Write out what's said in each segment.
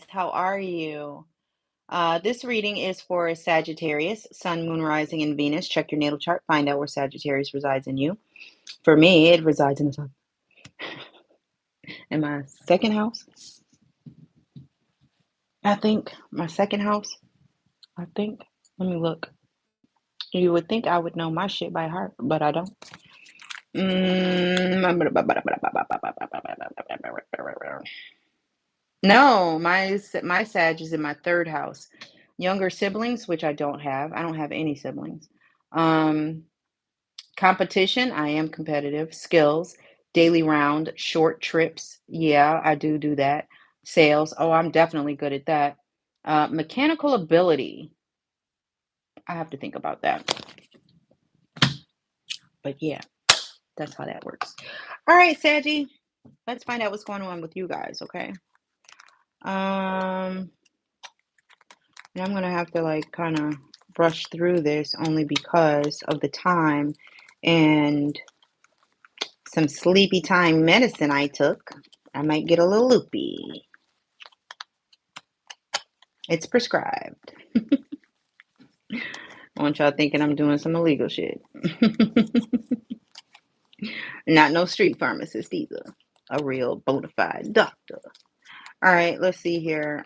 How are you? This reading is for Sagittarius, Sun, Moon, Rising, and Venus. Check your natal chart. Find out where Sagittarius resides in you. For me, it resides in my second house. I think my second house. I think. Let me look. You would think I would know my shit by heart, but I don't. Mm, No, my Sag is in my third house. Younger siblings, which I don't have. I don't have any siblings. Um, Competition, I am competitive. Skills, daily round, short trips. Yeah, I do that. Sales, oh, I'm definitely good at that. Mechanical ability, I have to think about that. But yeah, that's how that works. All right, Saggy, let's find out what's going on with you guys, okay? Um, and I'm gonna have to like kind of brush through this only because of the time and some sleepy time medicine I took. I might get a little loopy. It's prescribed. I want y'all thinking I'm doing some illegal shit. Not no street pharmacist either. A real bona fide doctor. All right, let's see here.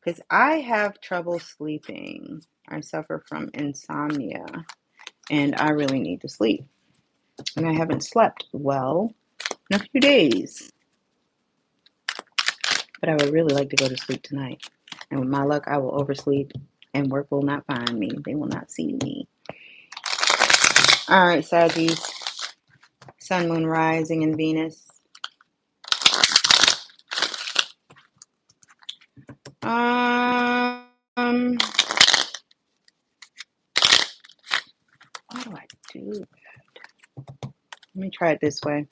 Because I have trouble sleeping. I suffer from insomnia and I really need to sleep. And I haven't slept well in a few days. But I would really like to go to sleep tonight. And with my luck, I will oversleep and work will not find me. They will not see me. All right, Saggies. Sun, Moon, Rising, and Venus. How do I do that? Let me try it this way.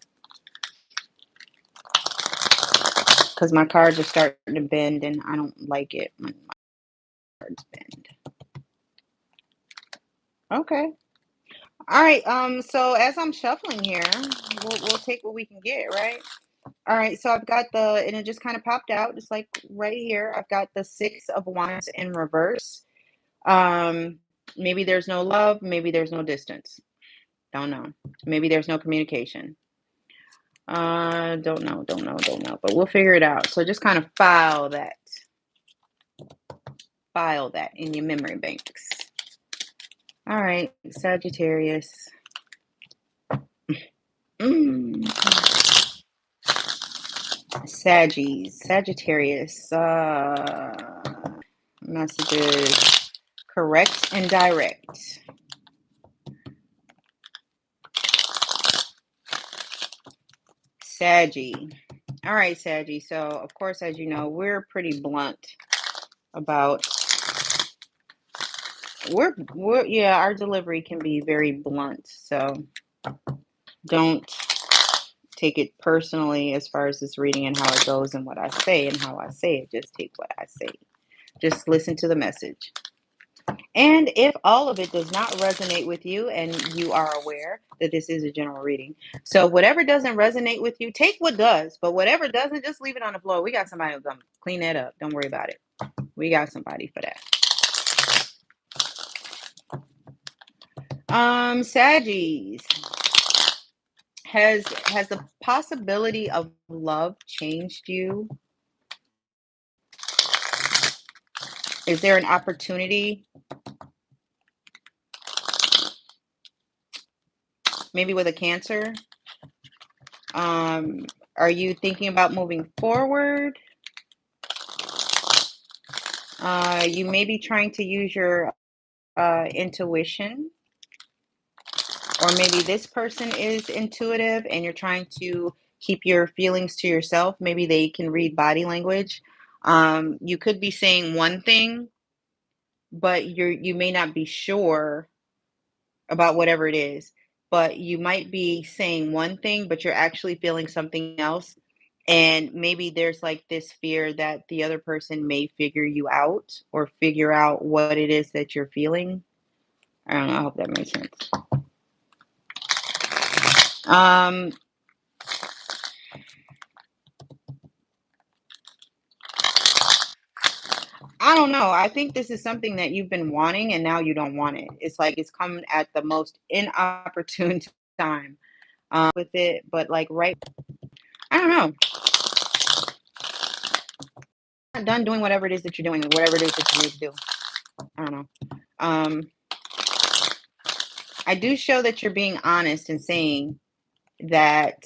Because my cards are starting to bend and I don't like it when my cards bend. Okay. All right. So as I'm shuffling here, we'll take what we can get, right? All right. So I've got and it just kind of popped out, just like right here. I've got the Six of Wands in reverse. Maybe there's no love, maybe there's no distance. Don't know. Maybe there's no communication. Don't know. But we'll figure it out. So just kind of file that in your memory banks. All right, Sagittarius. Sagittarius. Messages correct and direct. Saggy. All right, Saggy. So, of course, as you know, we're pretty blunt about yeah, our delivery can be very blunt. So, don't take it personally as far as this reading and how it goes and what I say and how I say it. Just take what I say. Just listen to the message. And if all of it does not resonate with you and you are aware that this is a general reading, so whatever doesn't resonate with you, take what does, but whatever doesn't, just leave it on the floor. We got somebody who's going to clean that up. Don't worry about it. We got somebody for that. Saggies. Has the possibility of love changed you? Is there an opportunity? Maybe with a Cancer? Are you thinking about moving forward? You may be trying to use your intuition, or maybe this person is intuitive and you're trying to keep your feelings to yourself. Maybe they can read body language. You could be saying one thing, but you may not be sure about whatever it is. But you might be saying one thing, but you're actually feeling something else. And maybe there's like this fear that the other person may figure you out or figure out what it is that you're feeling. I don't know. I hope that makes sense. Um, I don't know. I think this is something that you've been wanting and now you don't want it. It's like it's come at the most inopportune time with it. But like right, I don't know. Not done doing whatever it is that you're doing, whatever it is that you need to do. I don't know. Um, I do show that you're being honest and saying that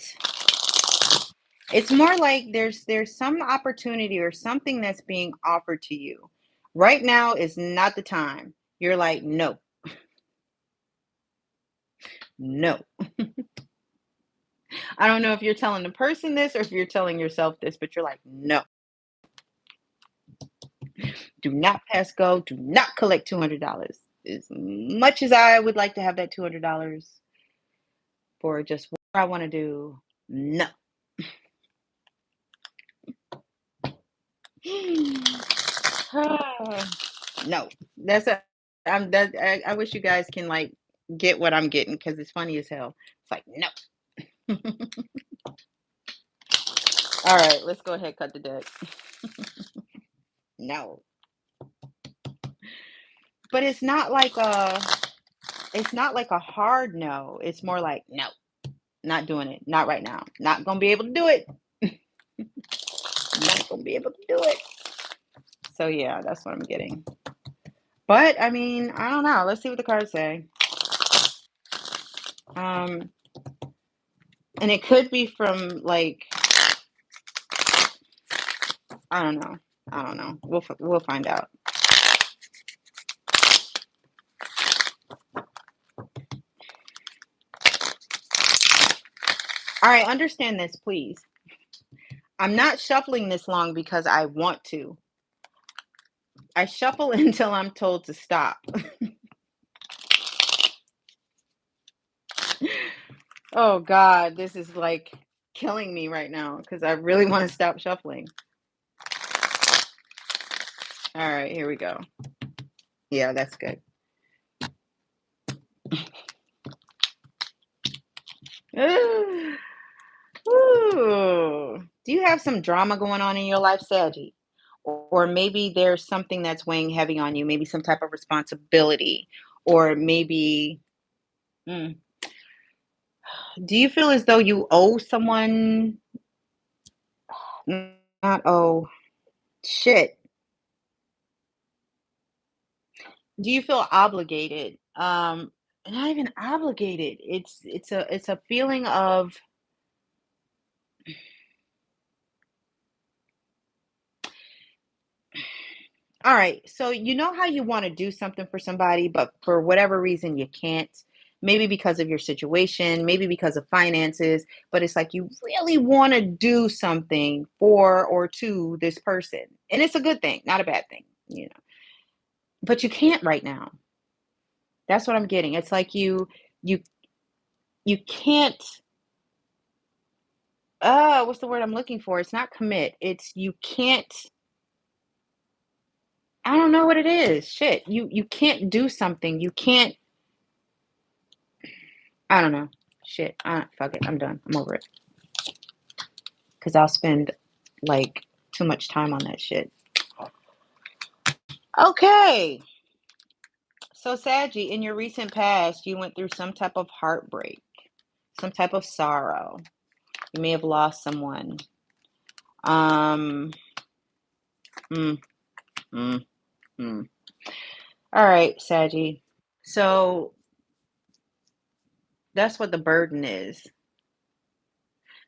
it's more like there's some opportunity or something that's being offered to you. Right now is not the time. You're like, no, no. I don't know if you're telling the person this or if you're telling yourself this, but you're like, no, do not pass go, do not collect $200. As much as I would like to have that $200 for just what I want to do, no. No, that's a. I'm that. I wish you guys can like get what I'm getting because it's funny as hell. It's like no. All right, let's go ahead cut the deck. No, but it's not like a hard no. It's more like no, not doing it. Not right now. Not gonna be able to do it. Not gonna be able to do it. So yeah, that's what I'm getting. But I mean, I don't know. Let's see what the cards say. Um, and it could be from like I don't know. I don't know. We'll find out. All right, understand this, please. I'm not shuffling this long because I want to. I shuffle until I'm told to stop. Oh God, this is like killing me right now because I really want to stop shuffling. All right, here we go. Yeah, that's good. Ooh. Do you have some drama going on in your life, Saggy? Or maybe there's something that's weighing heavy on you, maybe some type of responsibility, or maybe, mm, do you feel as though you owe someone? Not owe. Shit. Do you feel obligated? Not even obligated. It's a feeling of all right. So you know how you want to do something for somebody, but for whatever reason you can't. Maybe because of your situation, maybe because of finances, but it's like you really want to do something for or to this person. And it's a good thing, not a bad thing, you know. But you can't right now. That's what I'm getting. It's like you you can't what's the word I'm looking for? It's not commit. It's you can't I don't know what it is. Shit. You can't do something. You can't I don't know. Shit. Fuck it. I'm done. I'm over it. Cuz I'll spend like too much time on that shit. Okay. So Saggy, in your recent past, you went through some type of heartbreak, some type of sorrow. You may have lost someone. Um mm, mm, mm. All right, Saggy. So that's what the burden is.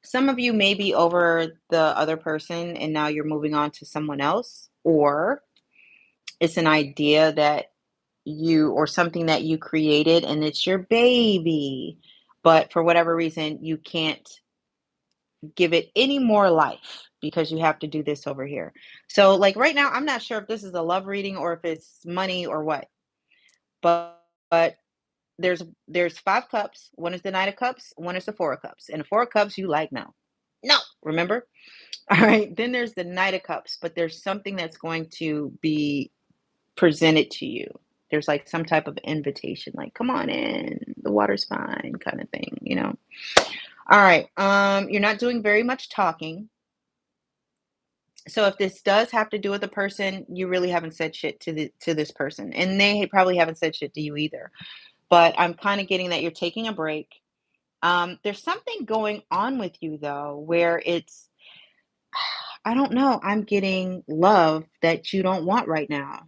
Some of you may be over the other person and now you're moving on to someone else, or it's an idea that you or something that you created and it's your baby, but for whatever reason, you can't give it any more life because you have to do this over here. So, like right now, I'm not sure if this is a love reading or if it's money or what, but there's 5 cups. One is the Knight of Cups, one is the Four of Cups, and the Four of Cups you like no, no. Remember? All right. Then there's the Knight of Cups, but there's something that's going to be presented to you. There's like some type of invitation, like "Come on in, the water's fine," kind of thing, you know. All right. You're not doing very much talking. So if this does have to do with a person, you really haven't said shit to this person, and they probably haven't said shit to you either. But I'm kind of getting that you're taking a break. There's something going on with you though, where it's, I don't know, I'm getting love that you don't want right now.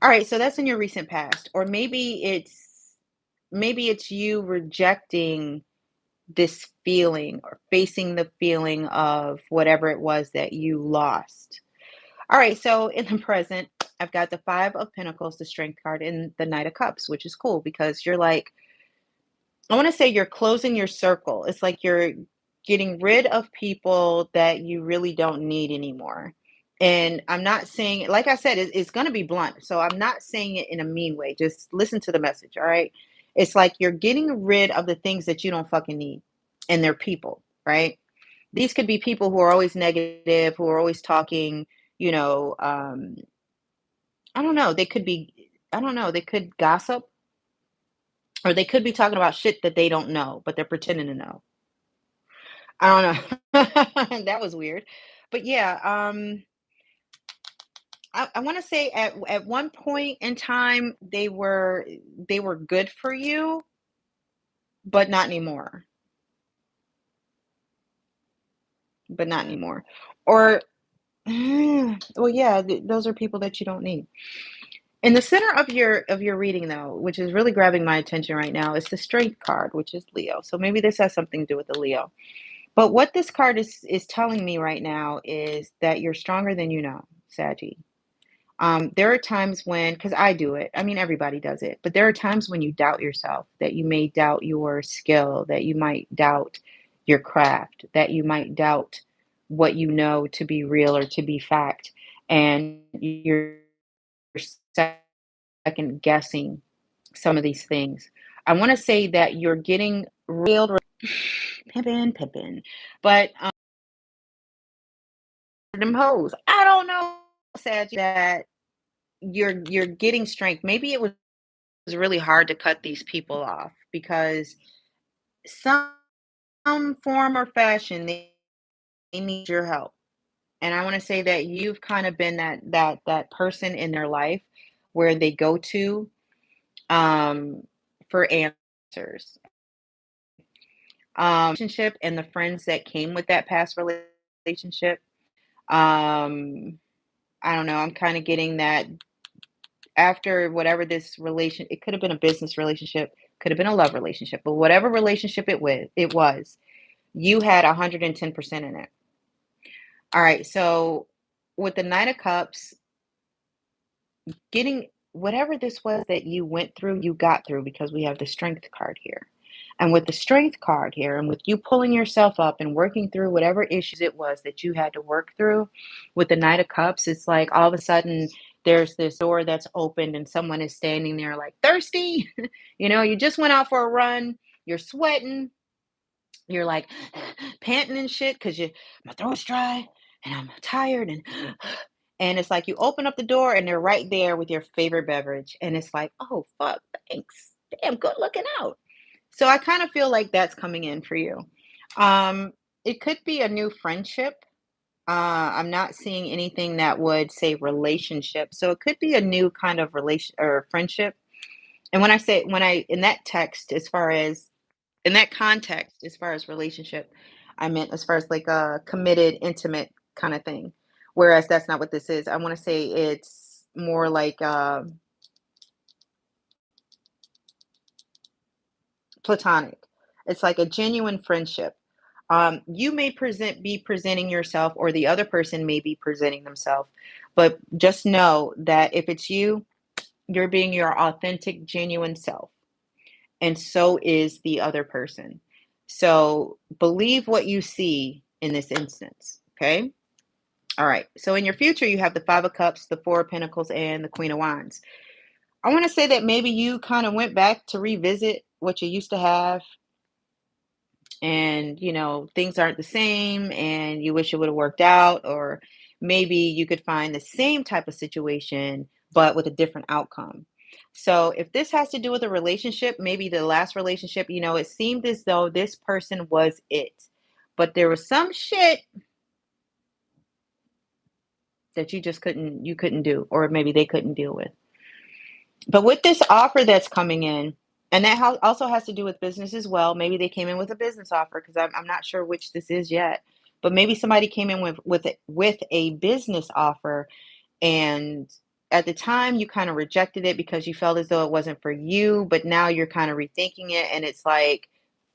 All right, so that's in your recent past, or maybe it's you rejecting this feeling or facing the feeling of whatever it was that you lost. All right, so in the present, I've got the Five of Pentacles, the Strength card, and the Knight of Cups, which is cool because you're like, I want to say you're closing your circle. It's like you're getting rid of people that you really don't need anymore. And I'm not saying, like I said, it's going to be blunt. So I'm not saying it in a mean way. Just listen to the message. All right. It's like you're getting rid of the things that you don't fucking need. And they're people, right? These could be people who are always negative, who are always talking, you know, I don't know. They could be, I don't know, they could gossip, or they could be talking about shit that they don't know, but they're pretending to know. I don't know. That was weird. But yeah, I want to say at one point in time they were good for you, but not anymore. But not anymore. Or well, yeah, those are people that you don't need. In the center of your reading though, which is really grabbing my attention right now, is the Strength card, which is Leo. So maybe this has something to do with the Leo. But what this card is telling me right now is that you're stronger than you know, Saggy. There are times when, because I do it, I mean, everybody does it, but there are times when you doubt yourself, that you may doubt your skill, that you might doubt your craft, that you might doubt what you know to be real or to be fact. And you're second guessing some of these things. I want to say that you're getting real, pimpin', but them hoes. I don't know, sad that you're getting strength. Maybe it was really hard to cut these people off because some form or fashion they need your help. And I want to say that you've kind of been that person in their life where they go to um for answers. Relationship and the friends that came with that past relationship. Um I don't know, I'm kind of getting that after whatever this relation, it could have been a business relationship, could have been a love relationship, but whatever relationship it was, you had 110% in it. All right, so with the Knight of Cups, getting whatever this was that you went through, you got through because we have the Strength card here. And with the Strength card here, and with you pulling yourself up and working through whatever issues it was that you had to work through, with the Knight of Cups, it's like all of a sudden there's this door that's opened and someone is standing there like thirsty. You just went out for a run, you're sweating, you're like panting and shit because my throat's dry and I'm tired and it's like you open up the door and they're right there with your favorite beverage and it's like, oh fuck, thanks. Damn, good looking out. So I kind of feel like that's coming in for you. Um, it could be a new friendship. I'm not seeing anything that would say relationship. So it could be a new kind of relation or friendship. And when I in that text, as far as in that context, as far as relationship, I meant as far as like a committed, intimate kind of thing. Whereas that's not what this is. I want to say it's more like platonic. It's like a genuine friendship. You may be presenting yourself, or the other person may be presenting themselves, but just know that if it's you, you're being your authentic, genuine self, and so is the other person. So believe what you see in this instance. Okay. All right. So in your future, you have the Five of Cups, the Four of Pentacles, and the Queen of Wands. I want to say that maybe you kind of went back to revisit what you used to have, and things aren't the same and you wish it would have worked out, or maybe you could find the same type of situation but with a different outcome. So if this has to do with a relationship, maybe the last relationship, it seemed as though this person was it, but there was some shit that you couldn't do, or maybe they couldn't deal with. But with this offer that's coming in, and that also has to do with business as well. Maybe they came in with a business offer because I'm not sure which this is yet. But maybe somebody came in with a business offer, and at the time you kind of rejected it because you felt as though it wasn't for you. But now you're kind of rethinking it, and it's like,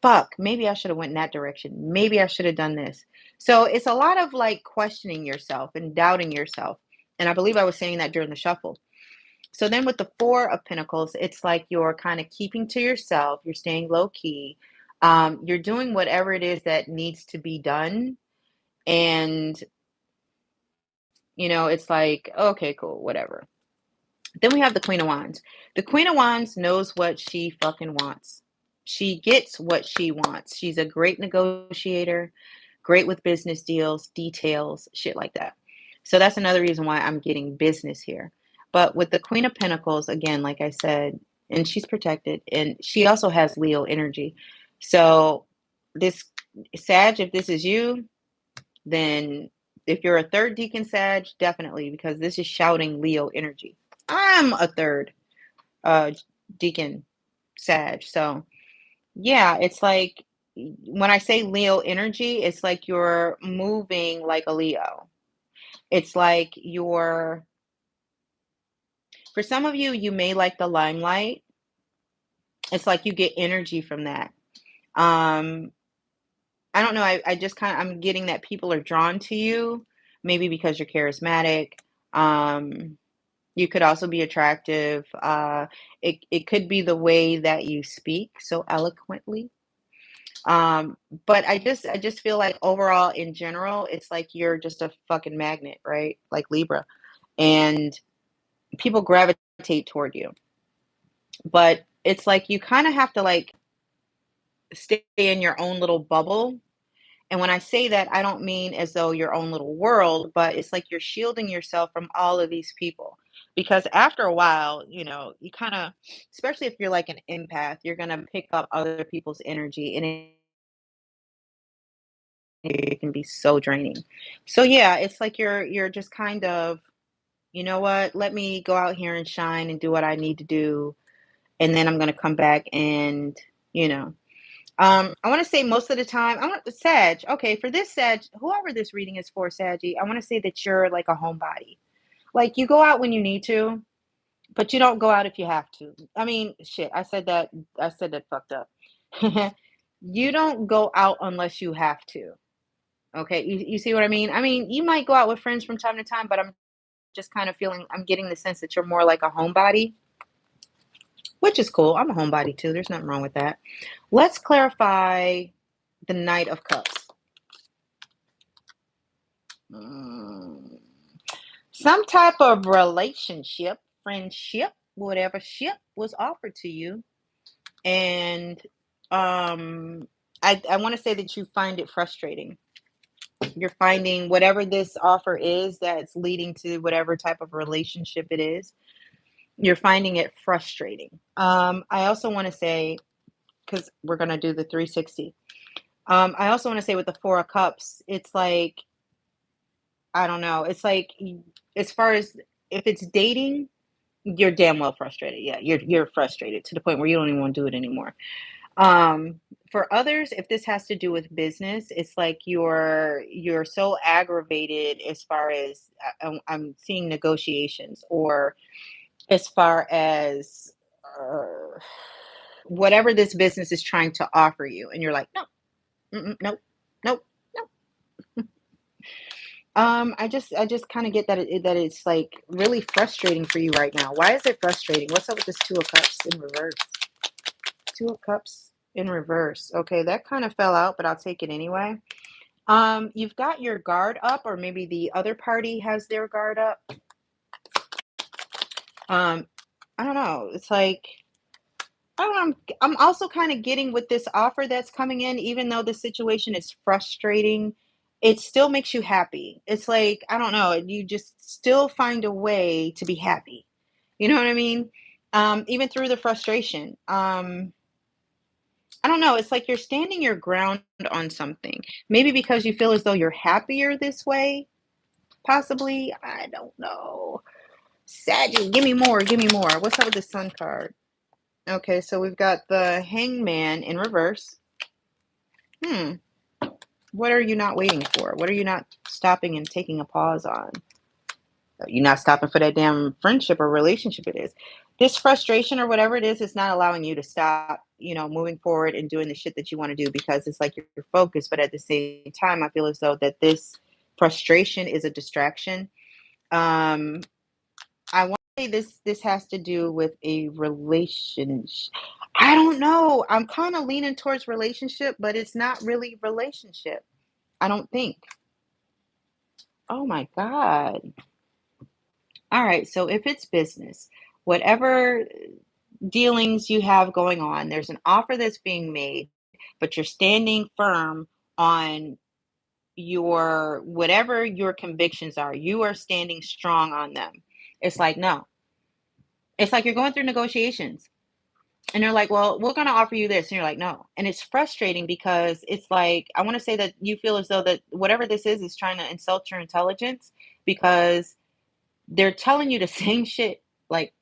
fuck, maybe I should have went in that direction. Maybe I should have done this. So it's a lot of like questioning yourself and doubting yourself. And I believe I was saying that during the shuffle. So then with the Four of Pentacles, it's like you're kind of keeping to yourself, you're staying low key, you're doing whatever it is that needs to be done. And, it's like, okay, cool, whatever. Then we have the Queen of Wands. The Queen of Wands knows what she fucking wants. She gets what she wants. She's a great negotiator, great with business deals, details, shit like that. So that's another reason why I'm getting business here. But with the Queen of Pentacles, again, like I said, and she's protected, and she also has Leo energy. So this Sag, if this is you, then if you're a third deacon Sag, definitely, because this is shouting Leo energy. I'm a third uh deacon Sag. So yeah, it's like when I say Leo energy, it's like you're moving like a Leo. It's like for some of you, you may like the limelight. It's like you get energy from that. Um, I don't know. I just I'm getting that people are drawn to you, maybe because you're charismatic. Um, you could also be attractive. It could be the way that you speak so eloquently. Um, but I just feel like overall in general, it's like you're just a fucking magnet, right? Like Libra. And people gravitate toward you. But it's like you kind of have to like stay in your own little bubble. And when I say that, I don't mean as though your own little world, but it's like you're shielding yourself from all of these people. Because after a while, you kind of, especially if you're like an empath, you're going to pick up other people's energy, and it can be so draining. So yeah, it's like you're just kind of, you know what, let me go out here and shine and do what I need to do, and then I'm going to come back and, you know, I want to say most of the time, I want Sag. Okay, for this Sag, whoever this reading is for, Saggy, I want to say that you're like a homebody. Like you go out when you need to, but you don't go out if you have to. I mean, shit, I said that. I said that fucked up. You don't go out unless you have to. Okay, you see what I mean? I mean, you might go out with friends from time to time, but I'm just kind of feeling, I'm getting the sense that you're more like a homebody, which is cool. I'm a homebody too. There's nothing wrong with that. Let's clarify the Knight of Cups. Some type of relationship, friendship, whatever ship was offered to you. And I want to say that you find it frustrating. You're finding whatever this offer is that's leading to whatever type of relationship it is, you're finding it frustrating. I also want to say, because we're going to do the 360. I also want to say with the Four of Cups, it's like, I don't know. It's like, as far as if it's dating, you're damn well frustrated. Yeah, you're frustrated to the point where you don't even want to do it anymore. Um, for others, if this has to do with business, it's like you're so aggravated as far as I'm seeing negotiations, or as far as whatever this business is trying to offer you, and you're like, no, nope, nope, nope. I just kind of get that that it's like really frustrating for you right now. Why is it frustrating? What's up with this Two of Cups in reverse? Two of Cups in reverse. Okay, that kind of fell out, but I'll take it anyway. You've got your guard up, or maybe the other party has their guard up. Um, I don't know. It's like, I don't know. I'm also kind of getting with this offer that's coming in, even though the situation is frustrating, it still makes you happy. It's like, I don't know, you just still find a way to be happy. You know what I mean? Even through the frustration. I don't know, it's like you're standing your ground on something. Maybe because you feel as though you're happier this way, possibly. I don't know. Saggy, give me more, give me more. What's up with the sun card? Okay, so we've got the hangman in reverse. Hmm. What are you not waiting for? What are you not stopping and taking a pause on? You're not stopping for that damn friendship or relationship it is. This frustration or whatever it is not allowing you to stop, moving forward and doing the shit that you want to do because it's like you're focused, but at the same time, I feel as though that this frustration is a distraction. Um, I want to say this has to do with a relationship. I don't know. I'm kind of leaning towards relationship, but it's not really relationship. I don't think. Oh my God. All right. So if it's business, whatever dealings you have going on, there's an offer that's being made, but you're standing firm on your whatever your convictions are. You are standing strong on them. It's like, no. It's like you're going through negotiations and they're like, well, we're going to offer you this. And you're like, no. And it's frustrating because it's like, I want to say that you feel as though that whatever this is trying to insult your intelligence because they're telling you the same shit like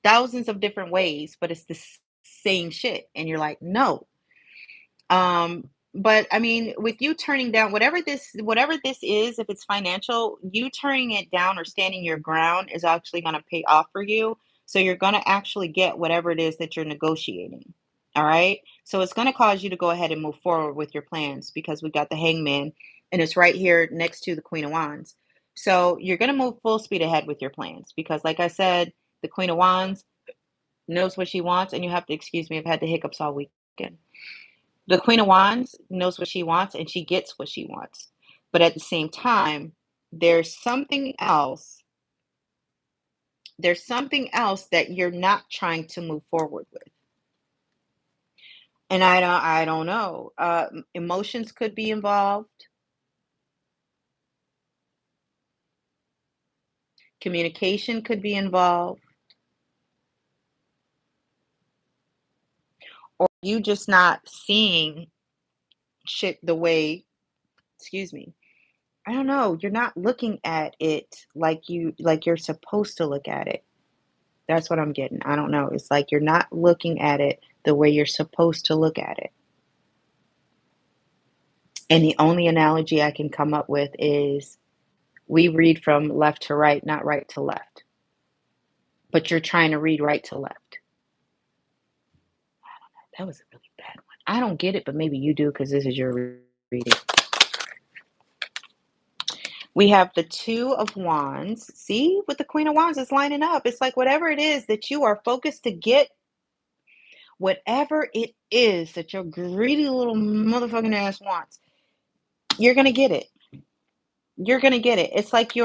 thousands of different ways, but it's the same shit. And you're like, no. But I mean, with you turning down whatever this is, if it's financial, you turning it down or standing your ground is actually going to pay off for you. So you're going to actually get whatever it is that you're negotiating. All right. So it's going to cause you to go ahead and move forward with your plans because we got the hangman and it's right here next to the Queen of Wands. So you're going to move full speed ahead with your plans because, like I said, the Queen of Wands knows what she wants, and you have to excuse me, I've had the hiccups all weekend. The Queen of Wands knows what she wants and she gets what she wants. But at the same time, there's something else. There's something else that you're not trying to move forward with. And I don't know. Emotions could be involved. Communication could be involved. Or you just not seeing shit the way, excuse me. I don't know. You're not looking at it like you're supposed to look at it. That's what I'm getting. I don't know. It's like you're not looking at it the way you're supposed to look at it. And the only analogy I can come up with is we read from left to right, not right to left. But you're trying to read right to left. That was a really bad one. I don't get it, but maybe you do because this is your reading. We have the Two of Wands. See, with the Queen of Wands, it's lining up. It's like whatever it is that you are focused to get, whatever it is that your greedy little motherfucking ass wants, you're going to get it. You're going to get it. It's like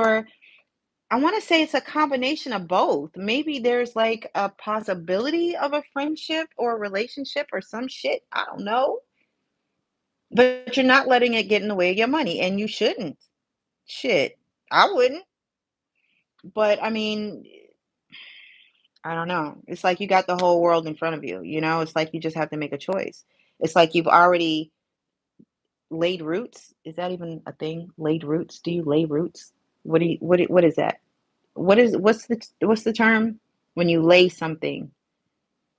I want to say it's a combination of both. Maybe there's like a possibility of a friendship or a relationship or some shit. I don't know. But you're not letting it get in the way of your money, and you shouldn't. Shit. I wouldn't. But I mean, I don't know. It's like you got the whole world in front of you, you know? It's like you just have to make a choice. It's like you've already laid roots. Is that even a thing? Laid roots? Do you lay roots? What is that? What's the term when you lay something?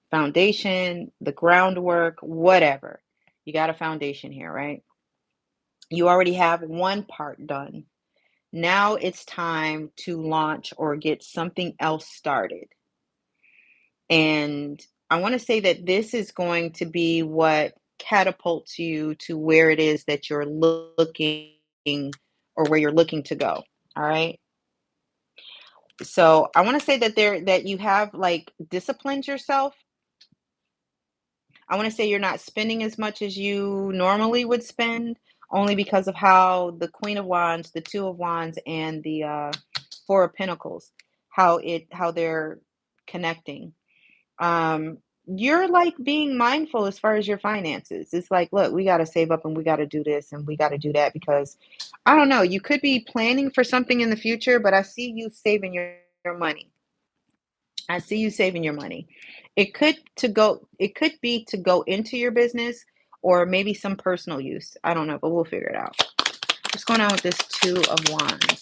Foundation, the groundwork, whatever. You got a foundation here, right? You already have one part done. Now it's time to launch or get something else started. And I want to say that this is going to be what catapults you to where it is that you're looking or where you're looking to go. All right. So I want to say that you have like disciplined yourself. I want to say you're not spending as much as you normally would spend, only because of how the Queen of Wands, the Two of Wands, and the Four of Pentacles, how they're connecting. You're like being mindful as far as your finances. It's like, look, we got to save up and we got to do this and we got to do that because I don't know, you could be planning for something in the future, but I see you saving your money. I see you saving your money. It could be to go into your business or maybe some personal use. I don't know, but we'll figure it out. What's going on with this Two of Wands?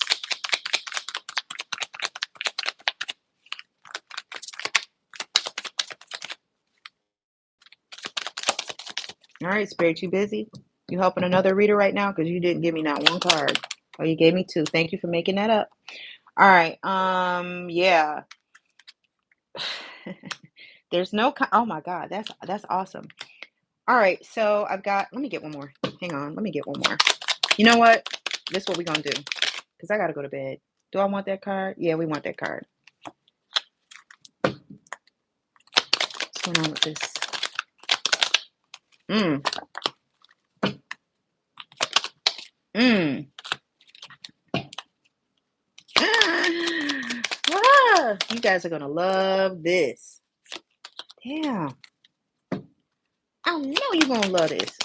All right, Spirit, you busy? You helping another reader right now? Because you didn't give me not one card. Oh, you gave me two. Thank you for making that up. All right. Yeah. There's no oh my God, that's awesome. All right, so I've got, let me get one more. Hang on, let me get one more. You know what? This is what we're gonna do. Because I gotta go to bed. Do I want that card? Yeah, we want that card. What's going on with this? Mm. Mm. Ah, you guys are gonna love this. Yeah. I know you're gonna love this.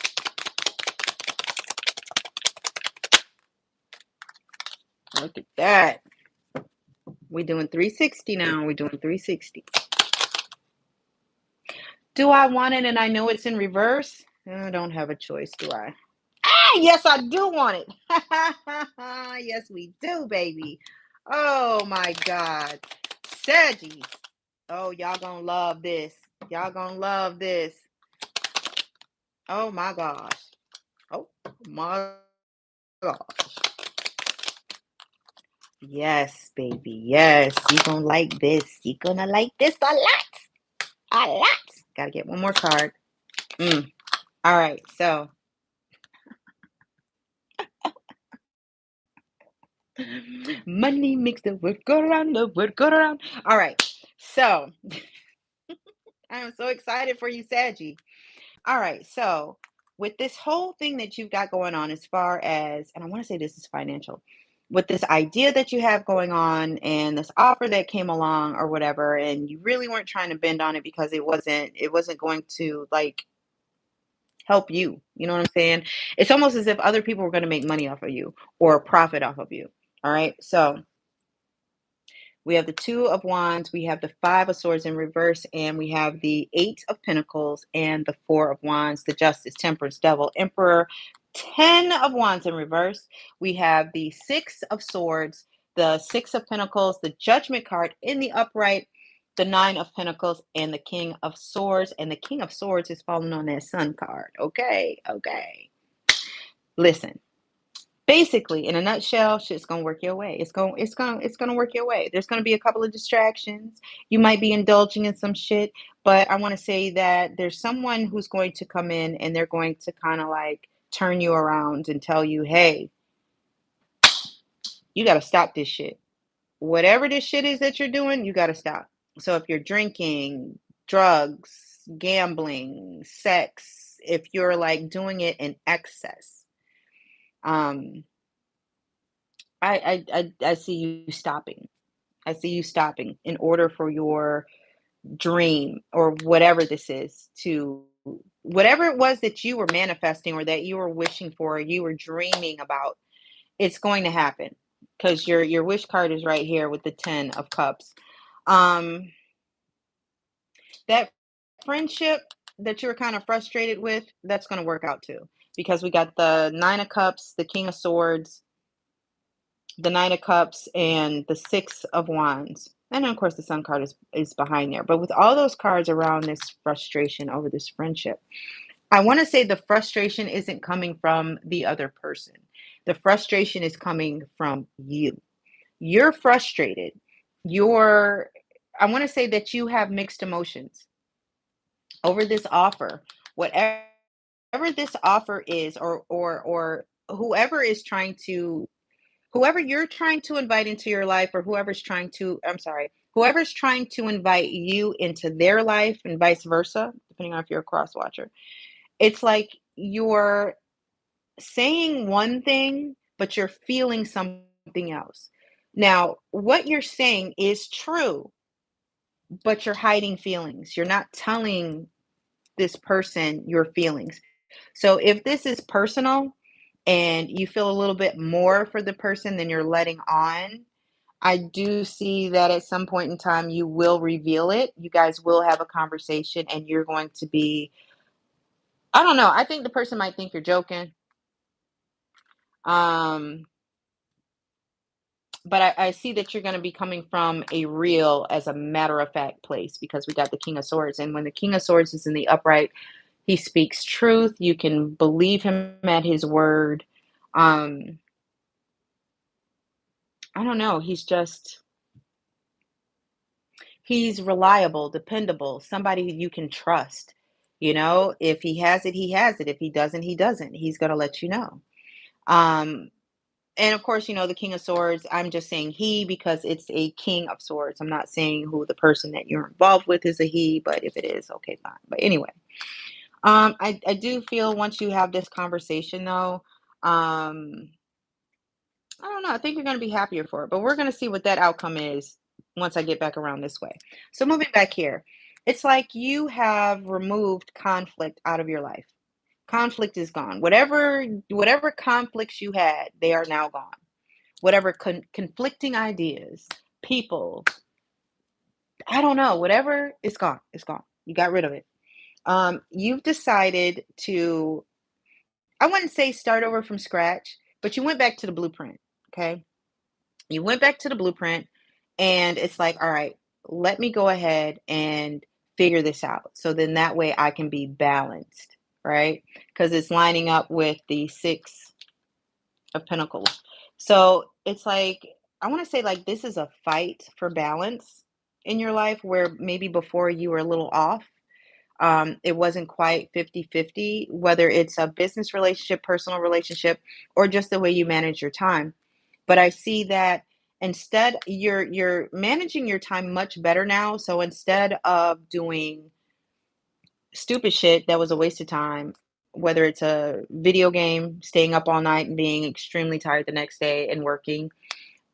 Look at that. We're doing 360 now. We're doing 360. Do I want it and I know it's in reverse? I don't have a choice, do I? Ah, yes, I do want it. Yes, we do, baby. Oh my God. Saggies. Oh, y'all gonna love this. Y'all gonna love this. Oh my gosh. Oh my gosh. Yes, baby. Yes. You gonna like this. You gonna like this a lot. A lot. Gotta get one more card. All right. So money makes the world go around, the world go around. All right. So I am so excited for you, Saggy. All right. So with this whole thing that you've got going on, as far as, and I want to say this is financial, with this idea that you have going on and this offer that came along or whatever, and you really weren't trying to bend on it because it wasn't going to like help you. You know what I'm saying? It's almost as if other people were going to make money off of you or profit off of you. All right. So we have the Two of Wands, we have the Five of Swords in reverse, and we have the Eight of Pentacles and the Four of Wands, the Justice, Temperance, Devil, Emperor, 10 of Wands in reverse. We have the Six of Swords, the Six of Pentacles, the Judgment card in the upright, the Nine of Pentacles, and the King of Swords. And the King of Swords is falling on that Sun card. Okay, okay. Listen. Basically, in a nutshell, shit's gonna work your way. It's gonna work your way. There's gonna be a couple of distractions. You might be indulging in some shit, but I want to say that there's someone who's going to come in and they're going to kind of like turn you around and tell you, hey, you got to stop this shit. Whatever this shit is that you're doing, you got to stop. So if you're drinking, drugs, gambling, sex, if you're like doing it in excess, um, I see you stopping. I see you stopping in order for your dream or whatever this is to whatever it was that you were manifesting or that you were wishing for or you were dreaming about, it's going to happen because your wish card is right here with the 10 of cups. Um that friendship that you were kind of frustrated with, that's going to work out too because we got the 9 of cups, the king of swords, the Nine of Cups, and the Six of Wands. And then, of course, the Sun card is behind there. But with all those cards around this frustration over this friendship, I want to say the frustration isn't coming from the other person. The frustration is coming from you. You're frustrated. You're, I want to say that you have mixed emotions over this offer. Whatever this offer is, or whoever is trying to whoever you're trying to invite into your life or whoever's trying to invite you into their life and vice versa, depending on if you're a cross watcher, it's like you're saying one thing but you're feeling something else. Now what you're saying is true, but you're hiding feelings. You're not telling this person your feelings. So if this is personal and you feel a little bit more for the person than you're letting on, I do see that at some point in time you will reveal it. You guys will have a conversation and you're going to be, I don't know, I think the person might think you're joking. Um, but I see that you're going to be coming from a real, as a matter of fact place because we got the King of Swords. And when the King of Swords is in the upright, he speaks truth. You can believe him at his word. Um, I don't know. He's reliable, dependable, somebody you can trust. You know, if he has it, he has it. If he doesn't, he doesn't. He's going to let you know. Um, and of course, the King of Swords, I'm just saying he because it's a King of Swords. I'm not saying who the person that you're involved with is a he, but if it is, okay, fine. But anyway, I do feel once you have this conversation though, um, I don't know. I think you're going to be happier for it, but we're going to see what that outcome is once I get back around this way. So moving back here, it's like you have removed conflict out of your life. Conflict is gone. Whatever conflicts you had, they are now gone. Whatever conflicting ideas, people, I don't know, whatever, it's gone. It's gone. You got rid of it. You've decided to, I wouldn't say start over from scratch, but you went back to the blueprint. Okay. You went back to the blueprint and it's like, all right, let me go ahead and figure this out. So then that way I can be balanced, right? Because it's lining up with the Six of Pentacles. So it's like, I want to say, like, this is a fight for balance in your life where maybe before you were a little off. It wasn't quite 50-50, whether it's a business relationship, personal relationship, or just the way you manage your time. But I see that instead you're managing your time much better now. So instead of doing stupid shit that was a waste of time, whether it's a video game, staying up all night and being extremely tired the next day and working,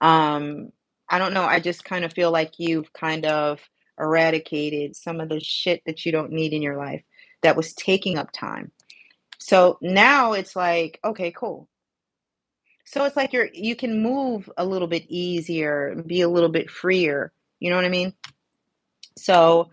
um, I don't know, I just kind of feel like you've kind of eradicated some of the shit that you don't need in your life that was taking up time. So now it's like, okay, cool. So it's like you can move a little bit easier, be a little bit freer. You know what I mean? So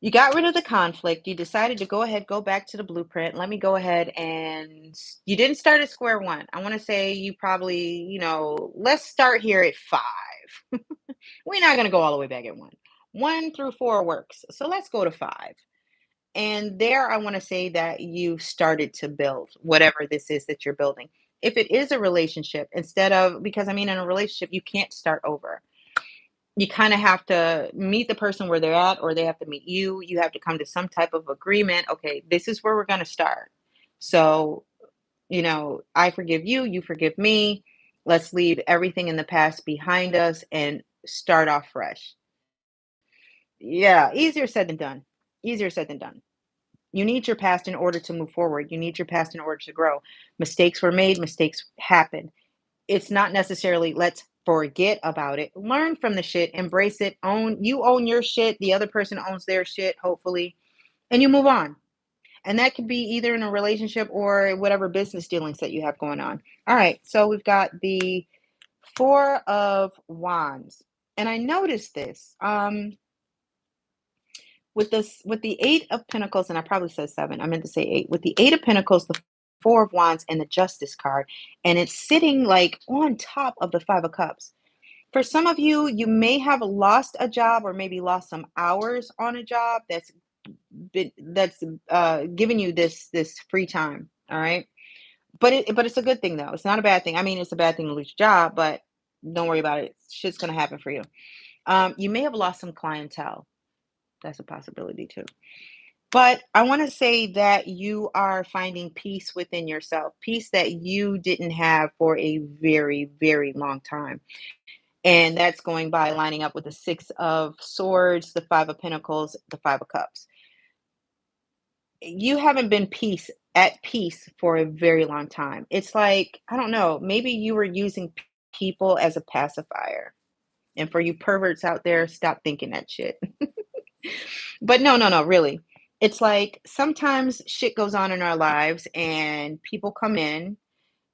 you got rid of the conflict. You decided to go ahead, go back to the blueprint. Let me go ahead and you didn't start at square one. I want to say you probably, let's start here at 5. We're not going to go all the way back at 1. 1 through 4 works. So let's go to 5. And there, I want to say that you started to build whatever this is that you're building. If it is a relationship, instead of, because I mean, in a relationship, you can't start over. You kind of have to meet the person where they're at, or they have to meet you. You have to come to some type of agreement. Okay, this is where we're going to start. So, I forgive you, you forgive me. Let's leave everything in the past behind us and start off fresh. Yeah, easier said than done. Easier said than done. You need your past in order to move forward. You need your past in order to grow. Mistakes were made, mistakes happen. It's not necessarily let's forget about it. Learn from the shit, embrace it, own your shit, the other person owns their shit, hopefully, and you move on. And that could be either in a relationship or whatever business dealings that you have going on. All right, so we've got the 4 of Wands. And I noticed this. With the 8 of Pentacles, and I probably said 7, I meant to say 8. With the 8 of Pentacles, the 4 of Wands, and the Justice card, and it's sitting like on top of the 5 of Cups. For some of you, you may have lost a job or maybe lost some hours on a job that's giving you this free time. All right, but it's a good thing though. It's not a bad thing. I mean, it's a bad thing to lose your job, but don't worry about it. Shit's gonna happen for you. You may have lost some clientele. That's a possibility too. But I want to say that you are finding peace within yourself, peace that you didn't have for a very, very long time. And that's going by lining up with the 6 of Swords, the 5 of Pentacles, the 5 of Cups. You haven't been at peace for a very long time. It's like, I don't know, maybe you were using people as a pacifier. And for you perverts out there, stop thinking that shit. But no, no, no, really. It's like sometimes shit goes on in our lives and people come in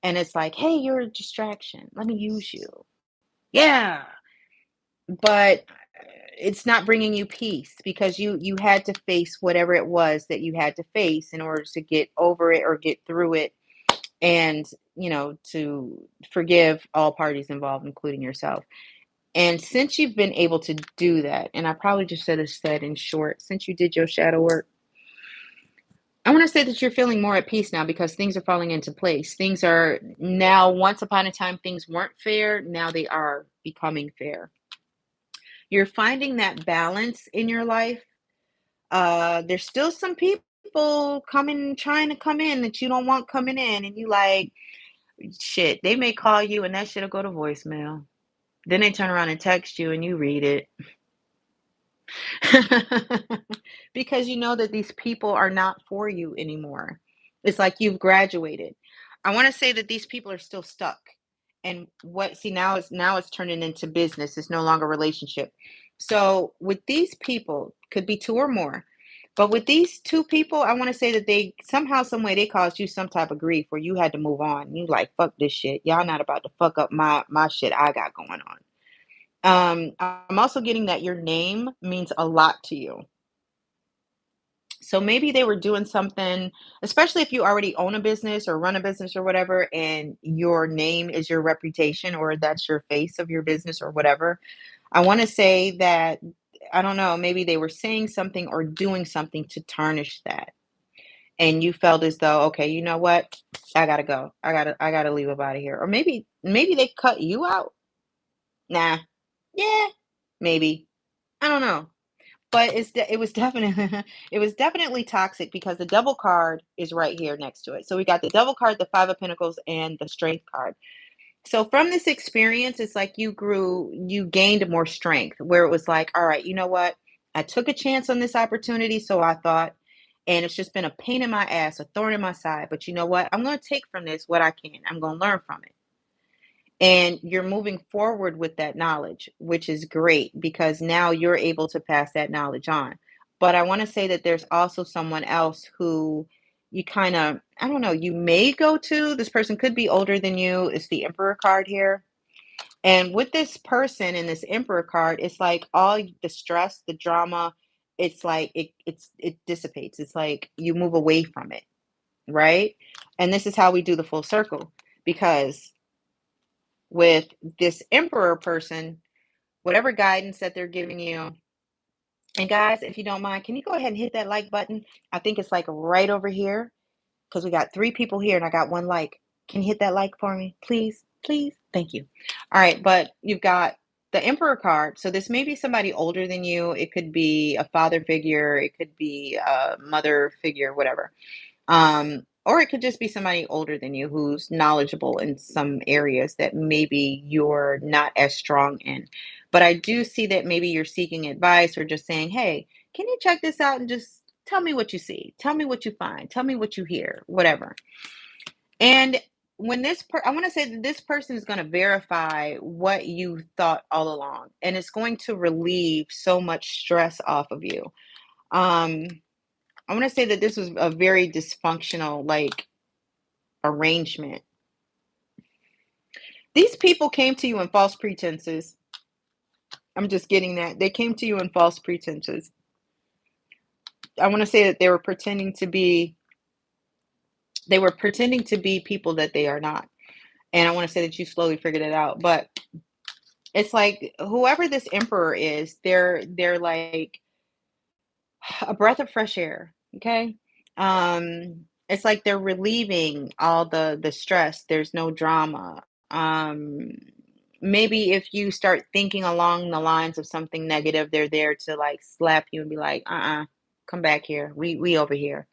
and it's like, hey, you're a distraction. Let me use you. Yeah. but it's not bringing you peace because you had to face whatever it was that you had to face in order to get over it or get through it, and to forgive all parties involved, including yourself. And since you've been able to do that, and I probably just should have said in short, since you did your shadow work, I want to say that you're feeling more at peace now because things are falling into place. Things are now, once upon a time, things weren't fair. Now they are becoming fair. You're finding that balance in your life. There's still some people coming, trying to come in that you don't want coming in, and you like, shit, they may call you and that shit'll go to voicemail. Then they turn around and text you and you read it. Because you know that these people are not for you anymore. It's like you've graduated. I want to say that these people are still stuck. And what see now it's turning into business. It's no longer relationship. So with these people, could be two or more. But with these two people, I want to say that they somehow, some way they caused you some type of grief where you had to move on. You like, fuck this shit. Y'all not about to fuck up my shit I got going on. I'm also getting that your name means a lot to you. So maybe they were doing something, especially if you already own a business or run a business or whatever, and your name is your reputation or that's your face of your business or whatever. I want to say that, I don't know, maybe they were saying something or doing something to tarnish that. And you felt as though, okay, you know what? I gotta go. I gotta leave up out of here. Or maybe they cut you out. Nah. Yeah, maybe. I don't know. But it was definitely it was definitely toxic because the devil card is right here next to it. So we got the devil card, the 5 of pentacles, and the strength card. So from this experience, it's like you gained more strength where it was like, all right, you know what? I took a chance on this opportunity, so I thought, and it's just been a pain in my ass, a thorn in my side. But you know what? I'm going to take from this what I can. I'm going to learn from it. And you're moving forward with that knowledge, which is great because now you're able to pass that knowledge on. But I want to say that there's also someone else who you kind of, I don't know, you may go to. This person could be older than you. It's the Emperor card here. And with this person and this Emperor card, it's like all the stress, the drama, it's like it dissipates. It's like you move away from it, right? And this is how we do the full circle because with this emperor person, whatever guidance that they're giving you. And guys, if you don't mind, can you go ahead and hit that like button? I think it's like right over here because we got 3 people here and I got 1 like. Can you hit that like for me? Please, please. Thank you. All right, but you've got the emperor card. So this may be somebody older than you. It could be a father figure. It could be a mother figure, whatever. Or it could just be somebody older than you who's knowledgeable in some areas that maybe you're not as strong in. But I do see that maybe you're seeking advice or just saying, hey, can you check this out and just tell me what you see? Tell me what you find. Tell me what you hear, whatever. And when I want to say that this person is going to verify what you thought all along, and it's going to relieve so much stress off of you. Um, I want to say that this was a very dysfunctional, like, arrangement. These people came to you in false pretenses. I'm just getting that. They came to you in false pretenses. I want to say that they were pretending to be people that they are not. And I want to say that you slowly figured it out. But it's like whoever this emperor is, they're like a breath of fresh air. Okay. It's like they're relieving all the stress. There's no drama. Um, Maybe if you start thinking along the lines of something negative, they're there to like slap you and be like, come back here. We over here.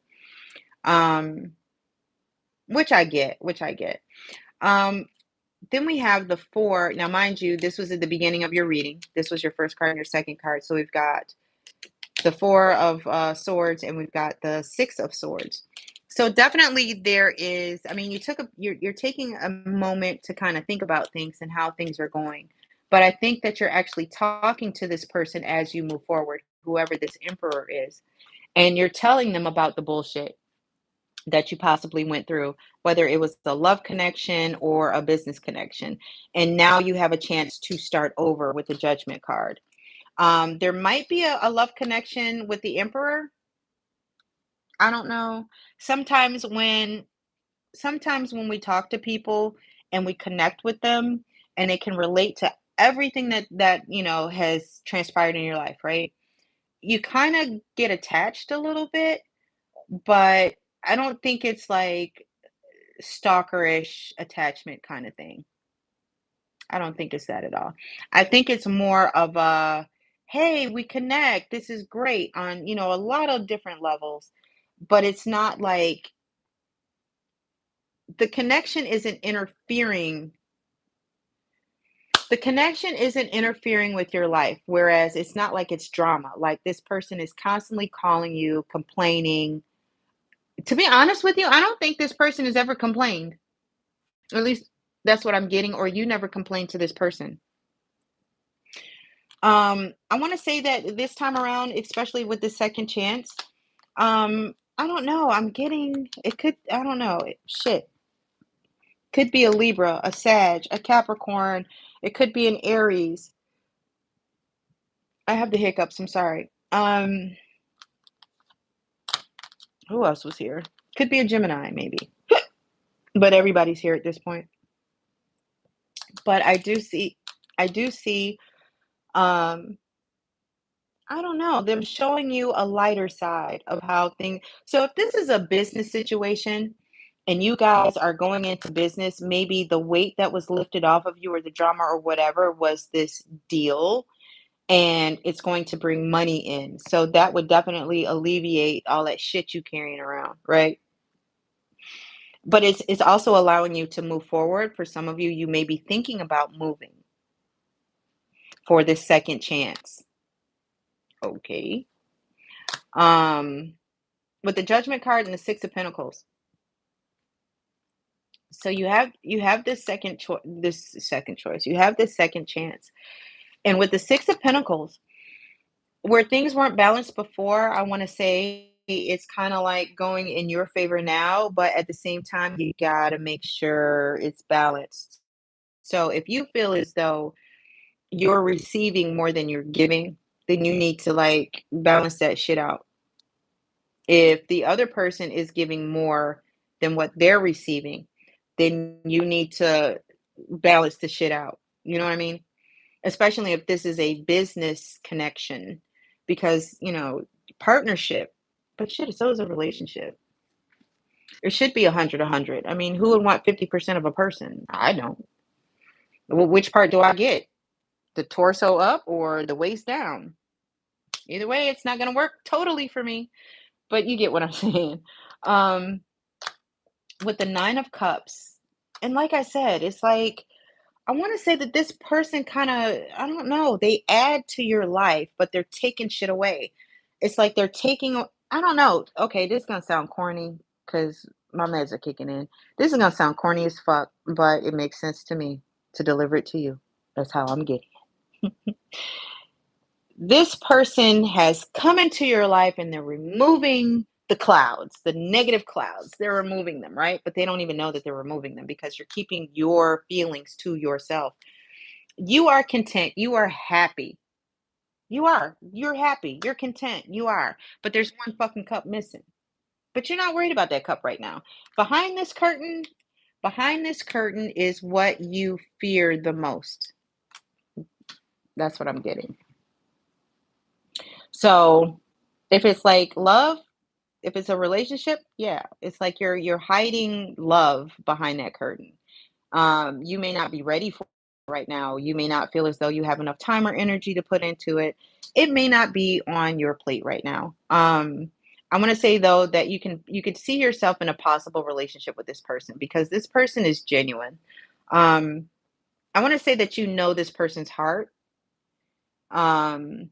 Um, which I get. Um, then we have the 4. Now, mind you, this was at the beginning of your reading. This was your first card and your second card. So we've got the 4 of swords and we've got the 6 of swords. So definitely there is, I mean, you're taking a moment to kind of think about things and how things are going. But I think that you're actually talking to this person as you move forward, whoever this emperor is, and you're telling them about the bullshit. that you possibly went through, whether it was a love connection or a business connection. And now you have a chance to start over with the Judgment card. There might be a love connection with the Emperor. I don't know. Sometimes when sometimes when we talk to people and we connect with them and they can relate to everything that has transpired in your life, right? You kind of get attached a little bit, but I don't think it's like stalkerish attachment kind of thing. I don't think it's that at all. I think it's more of a, hey, we connect. This is great on a lot of different levels, but it's not like the connection isn't interfering. The connection isn't interfering with your life, whereas it's not like it's drama. Like this person is constantly calling you, complaining. To be honest with you, I don't think this person has ever complained. Or at least that's what I'm getting, or you never complained to this person. I want to say that this time around, especially with the second chance, I don't know. I'm getting it could I don't know. Shit. Could be a Libra, a Sag, a Capricorn. It could be an Aries. I have the hiccups, I'm sorry. Who else was here? Could be a Gemini, maybe. But everybody's here at this point. But I do see, um, I don't know, them showing you a lighter side of how things. So if this is a business situation and you guys are going into business, maybe the weight that was lifted off of you or the drama or whatever was this deal and it's going to bring money in. So that would definitely alleviate all that shit you carrying around, right? But it's also allowing you to move forward. For some of you, you may be thinking about moving for this second chance. Okay. Um, with the Judgment card and the Six of Pentacles. So you have this second choice. You have this second chance. And with the Six of Pentacles, where things weren't balanced before, I want to say it's kind of like going in your favor now, but at the same time, you got to make sure it's balanced. So if you feel as though you're receiving more than you're giving, then you need to like balance that shit out. If the other person is giving more than what they're receiving, then you need to balance the shit out. You know what I mean? Especially if this is a business connection, because partnership, but shit, so is a relationship. It should be 100, 100. I mean, who would want 50% of a person? I don't. Well, which part do I get? The torso up or the waist down? Either way, it's not going to work totally for me, but you get what I'm saying. Um, with the Nine of Cups, and like I said, it's like I want to say that this person kind of, I don't know, they add to your life, but they're taking shit away. It's like they're taking, I don't know. Okay, this is going to sound corny because my meds are kicking in. This is going to sound corny as fuck, but it makes sense to me to deliver it to you. That's how I'm getting. This person has come into your life and they're removing the clouds, the negative clouds. They're removing them, right? But they don't even know that they're removing them because you're keeping your feelings to yourself. You are content. You are happy. You are. You're happy. You're content. You are. But there's one fucking cup missing. But you're not worried about that cup right now. Behind this curtain, behind this curtain is what you fear the most. That's what I'm getting. So, if it's like love, if it's a relationship, yeah, it's like you're hiding love behind that curtain. You may not be ready for it right now. You may not feel as though you have enough time or energy to put into it. It may not be on your plate right now. I want to say though that you could see yourself in a possible relationship with this person because this person is genuine. Um, I want to say that you know this person's heart. Um,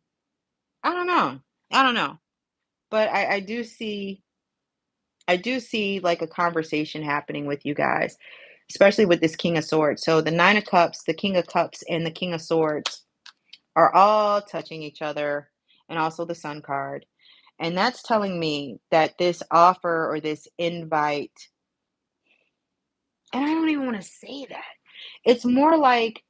I don't know. I don't know, but I do see like a conversation happening with you guys, especially with this King of Swords. So the Nine of Cups, the King of Cups, and the King of Swords are all touching each other, and also the Sun card. And that's telling me that this offer or this invite, and I don't even want to say that. It's more like,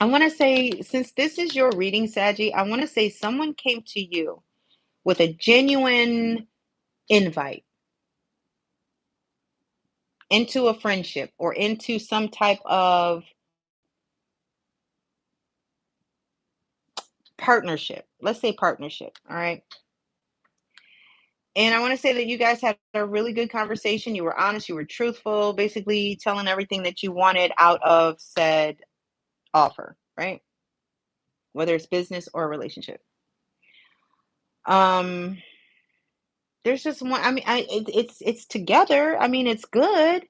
I want to say, since this is your reading, Saggy, I want to say someone came to you with a genuine invite into a friendship or into some type of partnership. Let's say partnership. All right. And I want to say that you guys had a really good conversation. You were honest, you were truthful, basically telling everything that you wanted out of said offer, right? Whether it's business or a relationship. Um, there's just one. I mean, it's together. I mean, it's good,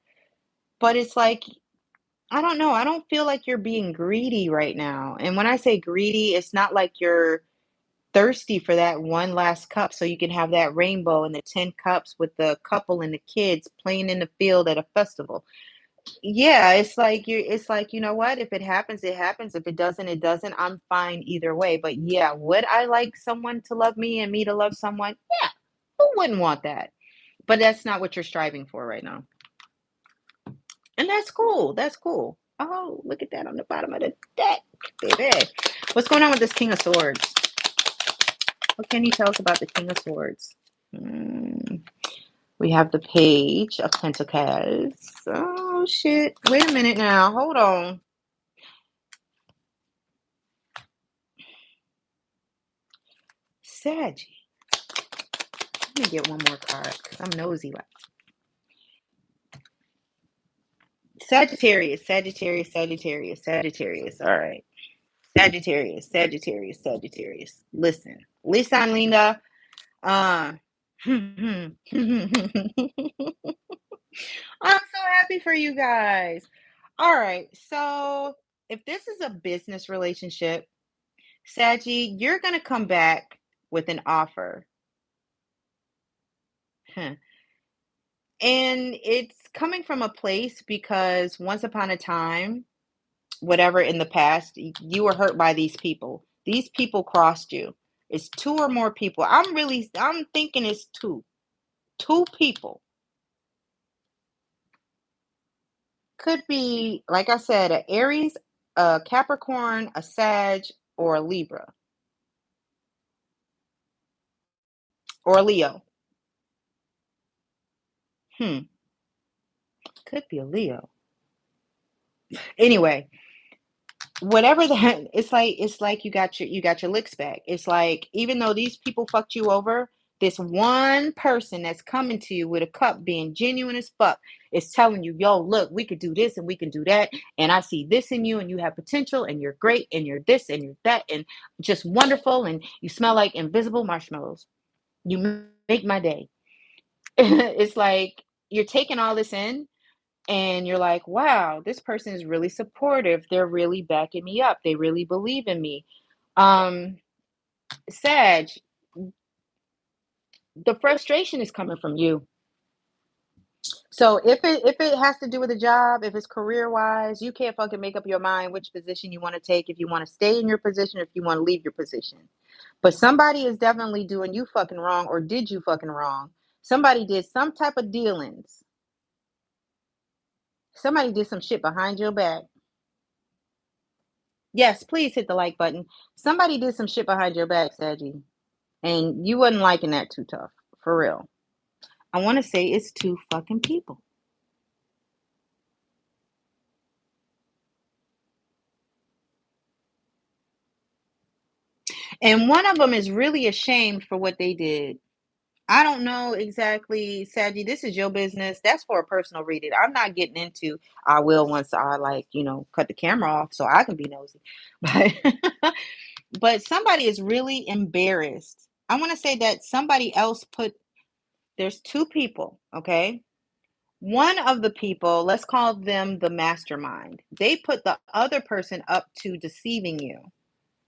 but it's like, I don't know. I don't feel like you're being greedy right now. And when I say greedy, it's not like you're thirsty for that one last cup so you can have that rainbow and the 10 cups with the couple and the kids playing in the field at a festival. Yeah, it's like, you know what? If it happens, it happens. If it doesn't, it doesn't. I'm fine either way. But yeah, would I like someone to love me and me to love someone? Yeah, who wouldn't want that? But that's not what you're striving for right now. And that's cool. That's cool. Oh, look at that on the bottom of the deck, baby. What's going on with this King of Swords? What can you tell us about the King of Swords? Hmm. We have the Page of Pentacles. Oh, shit. Wait a minute now. Hold on. Saggy. Let me get one more card because I'm nosy. Like Sagittarius, Sagittarius, Sagittarius, Sagittarius. All right. Sagittarius, Sagittarius, Sagittarius. Listen, Linda. I'm so happy for you guys. All right. So, if this is a business relationship, Saggy, you're going to come back with an offer. Huh. And it's coming from a place because once upon a time, whatever in the past, you were hurt by these people. These people crossed you. It's two or more people. I'm thinking it's two. Two people. Could be, like I said, a Aries, a Capricorn, a Sag, or a Libra, or a Leo. Hmm. Could be a Leo. Anyway, whatever that, it's like you got your licks back. It's like, even though these people fucked you over, this one person that's coming to you with a cup, being genuine as fuck, is telling you, yo, look, we could do this and we can do that, and I see this in you, and you have potential, and you're great, and you're this and you're that, and just wonderful, and you smell like invisible marshmallows. You make my day. It's like you're taking all this in, and you're like, wow, this person is really supportive. They're really backing me up. They really believe in me. Um, Sag, the frustration is coming from you. So if it has to do with a job, if it's career wise, you can't fucking make up your mind which position you want to take, if you want to stay in your position, if you want to leave your position. But somebody is definitely doing you fucking wrong, or did you fucking wrong. Somebody did some type of dealings. Somebody did some shit behind your back. Yes, please hit the like button. Somebody did some shit behind your back, Saggy, and you wasn't liking that too tough. For real. I want to say it's two fucking people. And one of them is really ashamed for what they did. I don't know exactly, Saggy. This is your business. That's for a personal reading. I'm not getting into, I will once I, like, cut the camera off so I can be nosy. But but somebody is really embarrassed. I want to say that somebody else put, there's two people, okay? One of the people, let's call them the mastermind. They put the other person up to deceiving you,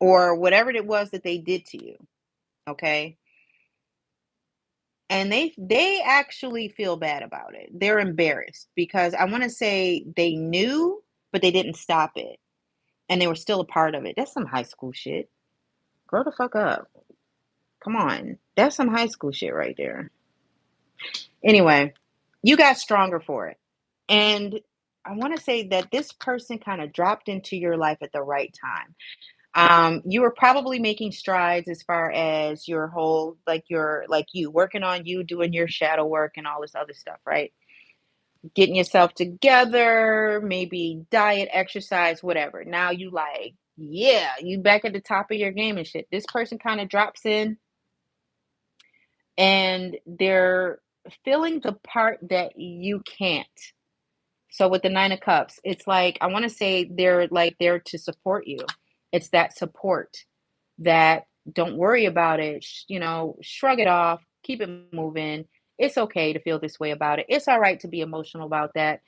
or whatever it was that they did to you, okay? And they actually feel bad about it. They're embarrassed because I want to say they knew, but they didn't stop it, and they were still a part of it. That's some high school shit. Grow the fuck up. Come on. That's some high school shit right there. Anyway, you got stronger for it. And I want to say that this person kind of dropped into your life at the right time. You were probably making strides as far as your whole, like you working on you, doing your shadow work and all this other stuff, right? Getting yourself together, maybe diet, exercise, whatever. Now you like, yeah, you back at the top of your game and shit. This person kind of drops in and they're filling the part that you can't. So with the 9 of cups, it's like I wanna say they're, like, there to support you. It's that support that don't worry about it, shrug it off, keep it moving. It's okay to feel this way about it. It's alright to be emotional about that.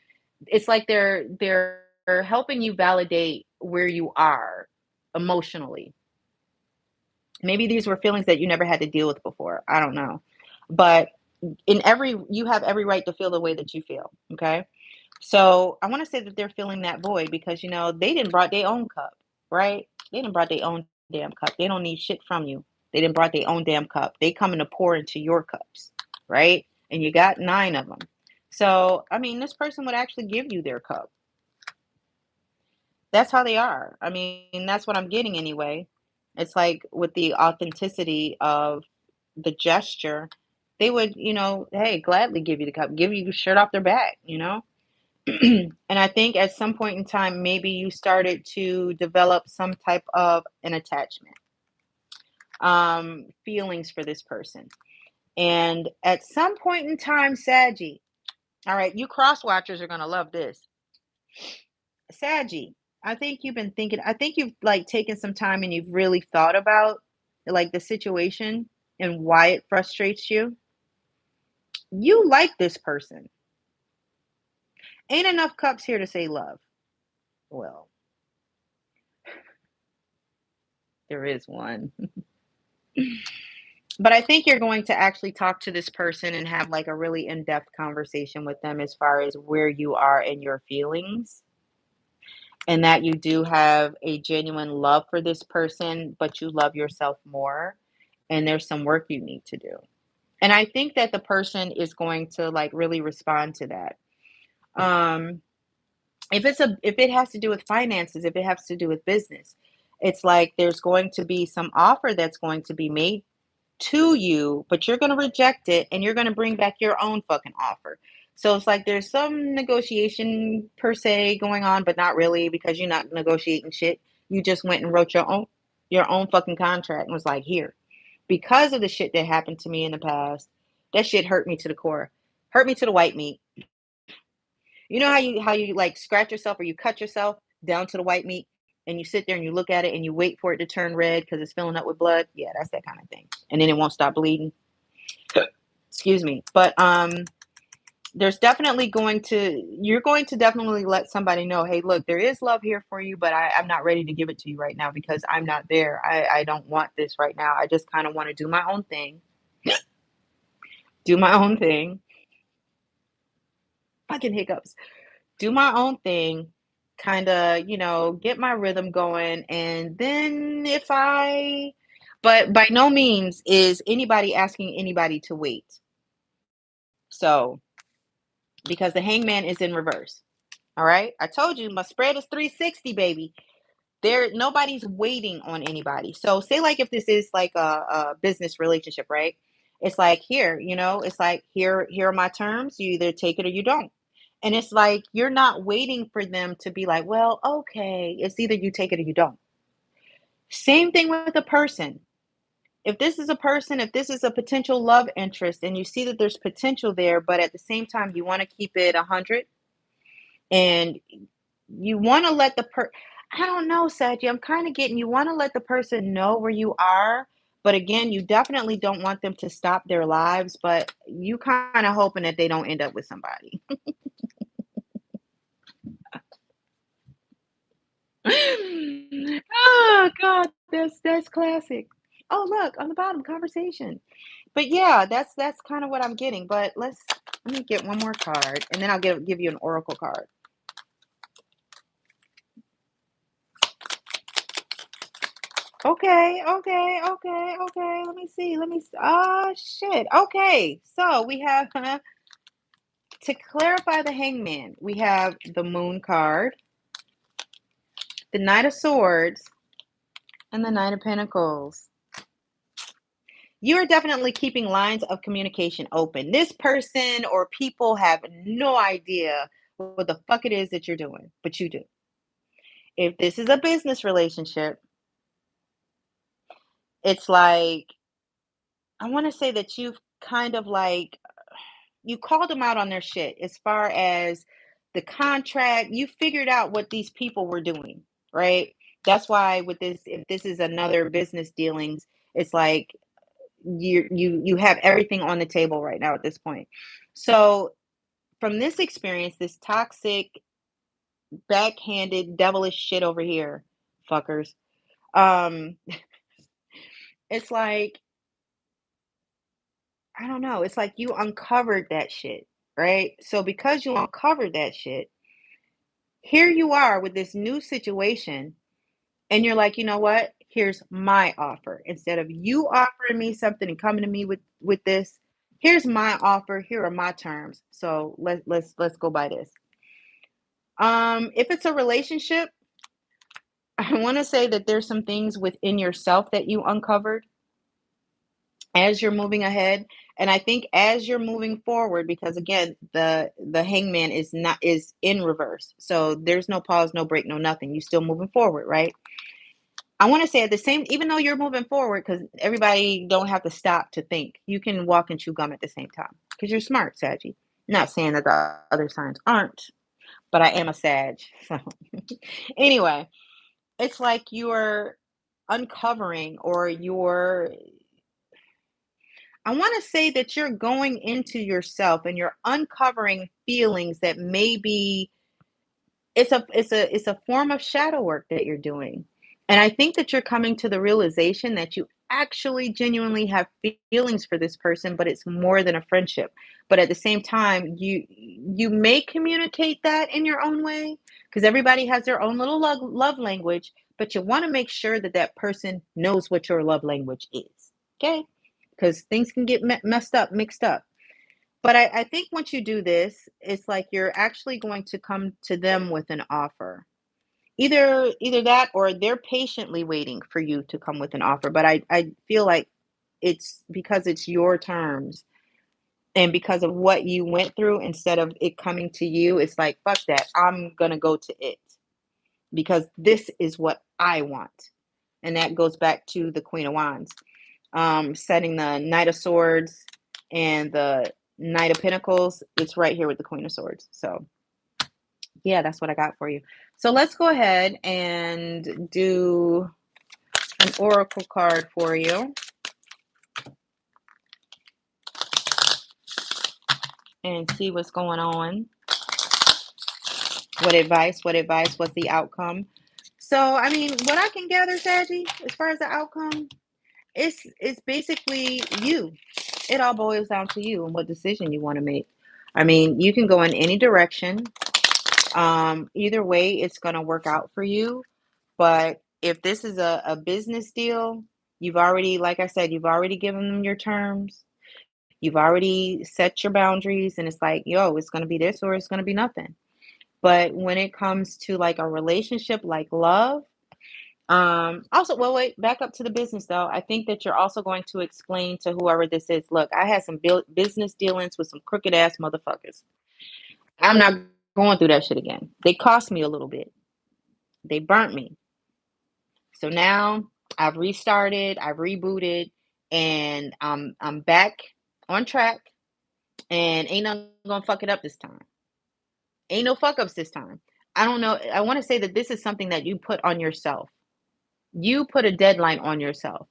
It's like they're helping you validate where you are emotionally. Maybe these were feelings that you never had to deal with before, I don't know. But you have every right to feel the way that you feel, okay? So I want to say that they're filling that void because they didn't brought their own cup, right? They didn't brought their own damn cup. They don't need shit from you. They didn't brought their own damn cup. They coming to pour into your cups, right? And you got 9 of them. So I mean, this person would actually give you their cup. That's how they are. I mean, that's what I'm getting anyway. It's like with the authenticity of the gesture, they would, hey, gladly give you the cup, give you the shirt off their back. And I think at some point in time, maybe you started to develop some type of an attachment, feelings for this person. And at some point in time, Saggy, all right, you cross watchers are gonna love this. Saggy, I think you've been thinking, I think you've like taken some time and you've really thought about like the situation and why it frustrates you. You like this person. Ain't enough cups here to say love. Well, there is one. But I think you're going to actually talk to this person and have like a really in-depth conversation with them as far as where you are in your feelings and that you do have a genuine love for this person, but you love yourself more and there's some work you need to do. And I think that the person is going to like really respond to that. Um if it has to do with finances, if it has to do with business, it's like there's going to be some offer that's going to be made to you, but you're going to reject it and you're going to bring back your own fucking offer. So it's like there's some negotiation per se going on, but not really because you're not negotiating shit. You just went and wrote your own fucking contract and was like, here, because of the shit that happened to me in the past, that shit hurt me to the core, hurt me to the white meat. You know how you like scratch yourself or you cut yourself down to the white meat and you sit there and you look at it and you wait for it to turn red because it's filling up with blood. Yeah, that's that kind of thing. And then it won't stop bleeding. Excuse me. But there's definitely you're going to definitely let somebody know, hey, look, there is love here for you, but I'm not ready to give it to you right now because I'm not there. I don't want this right now. I just kind of want to do my own thing. Do my own thing. Fucking hiccups. Do my own thing, kind of, get my rhythm going. And then but by no means is anybody asking anybody to wait. So, because the hangman is in reverse. All right. I told you my spread is 360, baby. Nobody's waiting on anybody. So say like if this is like a business relationship, right? It's like here, it's like here are my terms. You either take it or you don't. And it's like you're not waiting for them to be like, well, okay, it's either you take it or you don't. Same thing with a person. If this is a potential love interest and you see that there's potential there, but at the same time you want to keep it 100 and you want to let I don't know, Saji. I'm kind of getting you want to let the person know where you are, but again, you definitely don't want them to stop their lives, but you kind of hoping that they don't end up with somebody. Oh God, that's classic. Oh, look, on the bottom, conversation. But yeah, that's kind of what I'm getting. But let me get one more card and then I'll give you an oracle card. Okay, okay, okay, okay. Let me see. Let me see. Oh shit. Okay. So we have to clarify the hangman, we have the moon card, the knight of swords, and the knight of pentacles. You are definitely keeping lines of communication open. This person or people have no idea what the fuck it is that you're doing, but you do. If this is a business relationship, it's like, I want to say that you've kind of like, you called them out on their shit as far as the contract. You figured out what these people were doing, right? That's why with this, if this is another business dealings, it's like you have everything on the table right now at this point. So from this experience, this toxic, backhanded, devilish shit over here, fuckers. Um, it's like, I don't know. It's like you uncovered that shit, right? So because you uncovered that shit, here you are with this new situation, and you're like, you know what? Here's my offer. Instead of you offering me something and coming to me with this, here's my offer. Here are my terms. So let's go by this. If it's a relationship, I want to say that there's some things within yourself that you uncovered as you're moving ahead. And I think as you're moving forward, because again, the hangman is in reverse, so there's no pause, no break, no nothing. You still moving forward, right? I want to say at the same, even though you're moving forward, because everybody don't have to stop to think. You can walk and chew gum at the same time because you're smart, Saggy. Not saying that the other signs aren't, but I am a Sag. So anyway, it's like you're uncovering, or you're, I want to say that you're going into yourself and you're uncovering feelings that maybe it's a form of shadow work that you're doing. And I think that you're coming to the realization that you actually genuinely have feelings for this person, but it's more than a friendship. But at the same time, you may communicate that in your own way, because everybody has their own little love language, but you want to make sure that that person knows what your love language is. Okay? Because things can get messed up, mixed up. But I think once you do this, it's like you're actually going to come to them with an offer. Either that, or they're patiently waiting for you to come with an offer. But I feel like it's because it's your terms, and because of what you went through, instead of it coming to you, it's like, fuck that. I'm gonna go to it because this is what I want. And that goes back to the Queen of Wands. Setting the Knight of Swords and the Knight of Pentacles. It's right here with the Queen of Swords. So yeah, that's what I got for you. So let's go ahead and do an oracle card for you and see what's going on. What advice? What advice? What's the outcome? So, I mean, what I can gather, Saggy, as far as the outcome, it's basically you. It all boils down to you and what decision you want to make. I mean, you can go in any direction. Either way, it's going to work out for you. But if this is a business deal, you've already, like I said, you've already given them your terms. You've already set your boundaries, and it's like, yo, it's going to be this or it's going to be nothing. But when it comes to like a relationship, like love, also, well, wait, back up to the business though. I think that you're also going to explain to whoever this is, look, I had some business dealings with some crooked ass motherfuckers. I'm not going through that shit again. They cost me a little bit. They burnt me. So now I've restarted, I've rebooted, and I'm back on track, and ain't nothing gonna fuck it up this time. Ain't no fuck ups this time. I don't know. I want to say that this is something that you put on yourself. You put a deadline on yourself.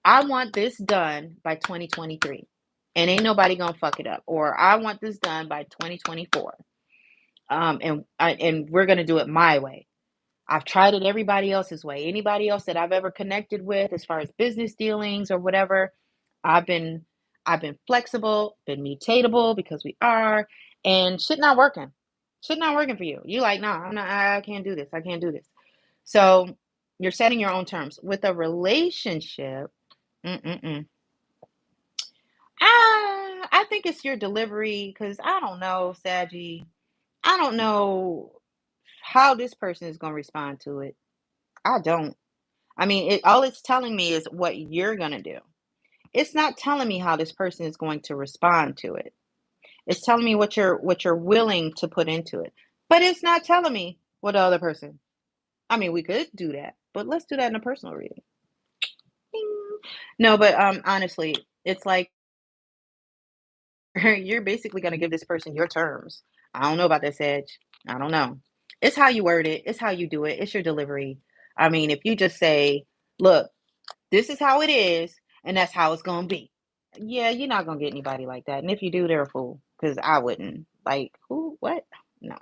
I want this done by 2023, and ain't nobody gonna fuck it up. Or I want this done by 2024. And we're gonna do it my way. I've tried it everybody else's way. Anybody else that I've ever connected with, as far as business dealings or whatever, I've been I've been flexible, been mutatable, because we are, and shit not working. Shit not working for you. You like, nah, I can't do this. I can't do this. So You're setting your own terms. With a relationship, mm-mm-mm. I think it's your delivery because I don't know, Saggy. I don't know how this person is going to respond to it. I don't. I mean, all it's telling me is what you're going to do. It's not telling me how this person is going to respond to it. It's telling me what you're willing to put into it. But it's not telling me what the other person. I mean, we could do that, but let's do that in a personal reading. Ding. No, but honestly, it's like you're basically going to give this person your terms. I don't know about this edge. I don't know. It's how you word it. It's how you do it. It's your delivery. I mean, if you just say, "Look, this is how it is, and that's how it's gonna be." Yeah, you're not gonna get anybody like that. And if you do, they're a fool. Because I wouldn't. Like, who? What? No.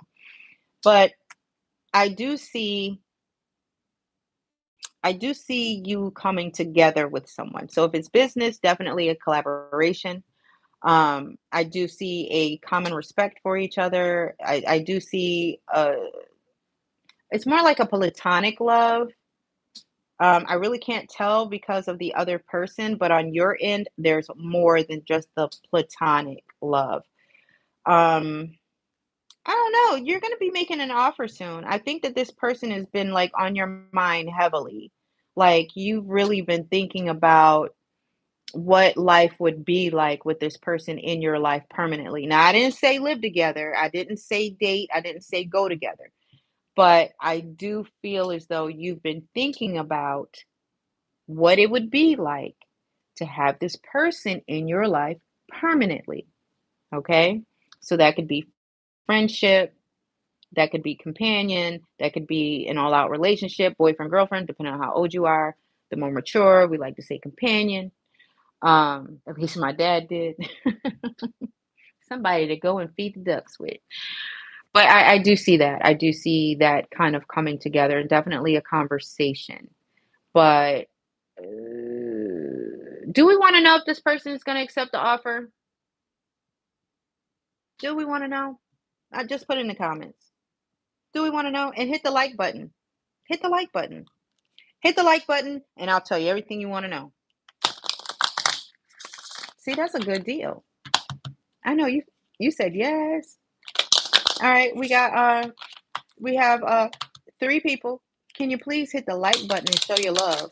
But I do see, I do see you coming together with someone. So if it's business, definitely a collaboration. I do see a common respect for each other. I do see it's more like a platonic love. I really can't tell because of the other person, but on your end, there's more than just the platonic love. Um, I don't know. You're going to be making an offer soon. I think that this person has been like on your mind heavily. Like you've really been thinking about what life would be like with this person in your life permanently. Now, I didn't say live together. I didn't say date. I didn't say go together. But I do feel as though you've been thinking about what it would be like to have this person in your life permanently. Okay. So that could be friendship, that could be companion, that could be an all out relationship, boyfriend, girlfriend, depending on how old you are. The more mature, we like to say companion. At least my dad did. Somebody to go and feed the ducks with. But I do see that. I do see that kind of coming together and definitely a conversation. But do we want to know if this person is going to accept the offer? Do we want to know? I just put in the comments. Do we want to know? And hit the like button. Hit the like button. Hit the like button, and I'll tell you everything you want to know. See, that's a good deal. I know you said yes. All right, we have 3 people. Can you please hit the like button and show your love?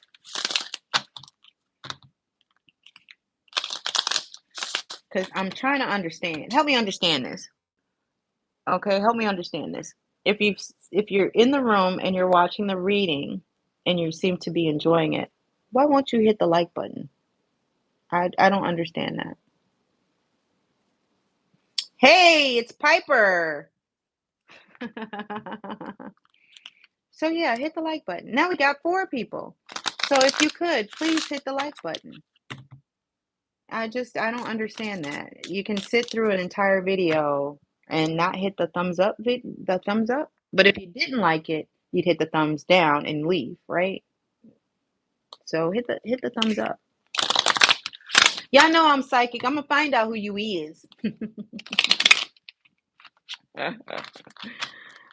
Because I'm trying to understand. Help me understand this. Okay, help me understand this. If you're in the room and you're watching the reading and you seem to be enjoying it, why won't you hit the like button? I don't understand that. Hey, it's Piper. So yeah, hit the like button. Now we got 4 people. So if you could, please hit the like button. I don't understand that. You can sit through an entire video and not hit the thumbs up. But if you didn't like it, you'd hit the thumbs down and leave, right? So hit the thumbs up. Y'all know I'm psychic. I'm gonna find out who you is.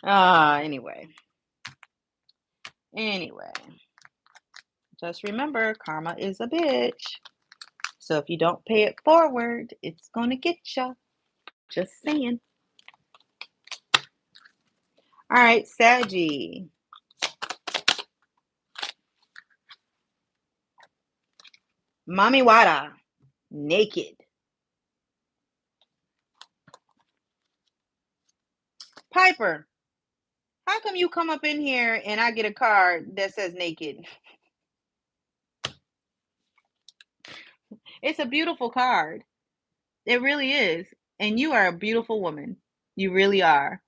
Anyway. Anyway. Just remember, karma is a bitch. So if you don't pay it forward, it's gonna get ya. Just saying. All right, Saggy. Mami Wada. Naked. Piper, how come you come up in here and I get a card that says naked? It's a beautiful card. It really is. And you are a beautiful woman. You really are.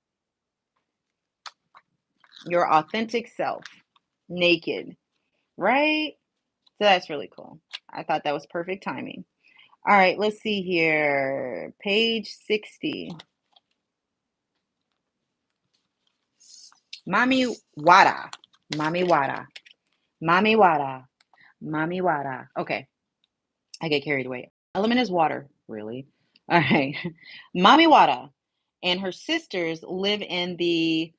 Your authentic self. Naked. Right? So that's really cool. I thought that was perfect timing. All right, let's see here. Page 60. Mami Wada. Mami Wada. Mami Wada. Mami Wada. Okay, I get carried away. Element is water, really. All right. Mami Wada and her sisters live in the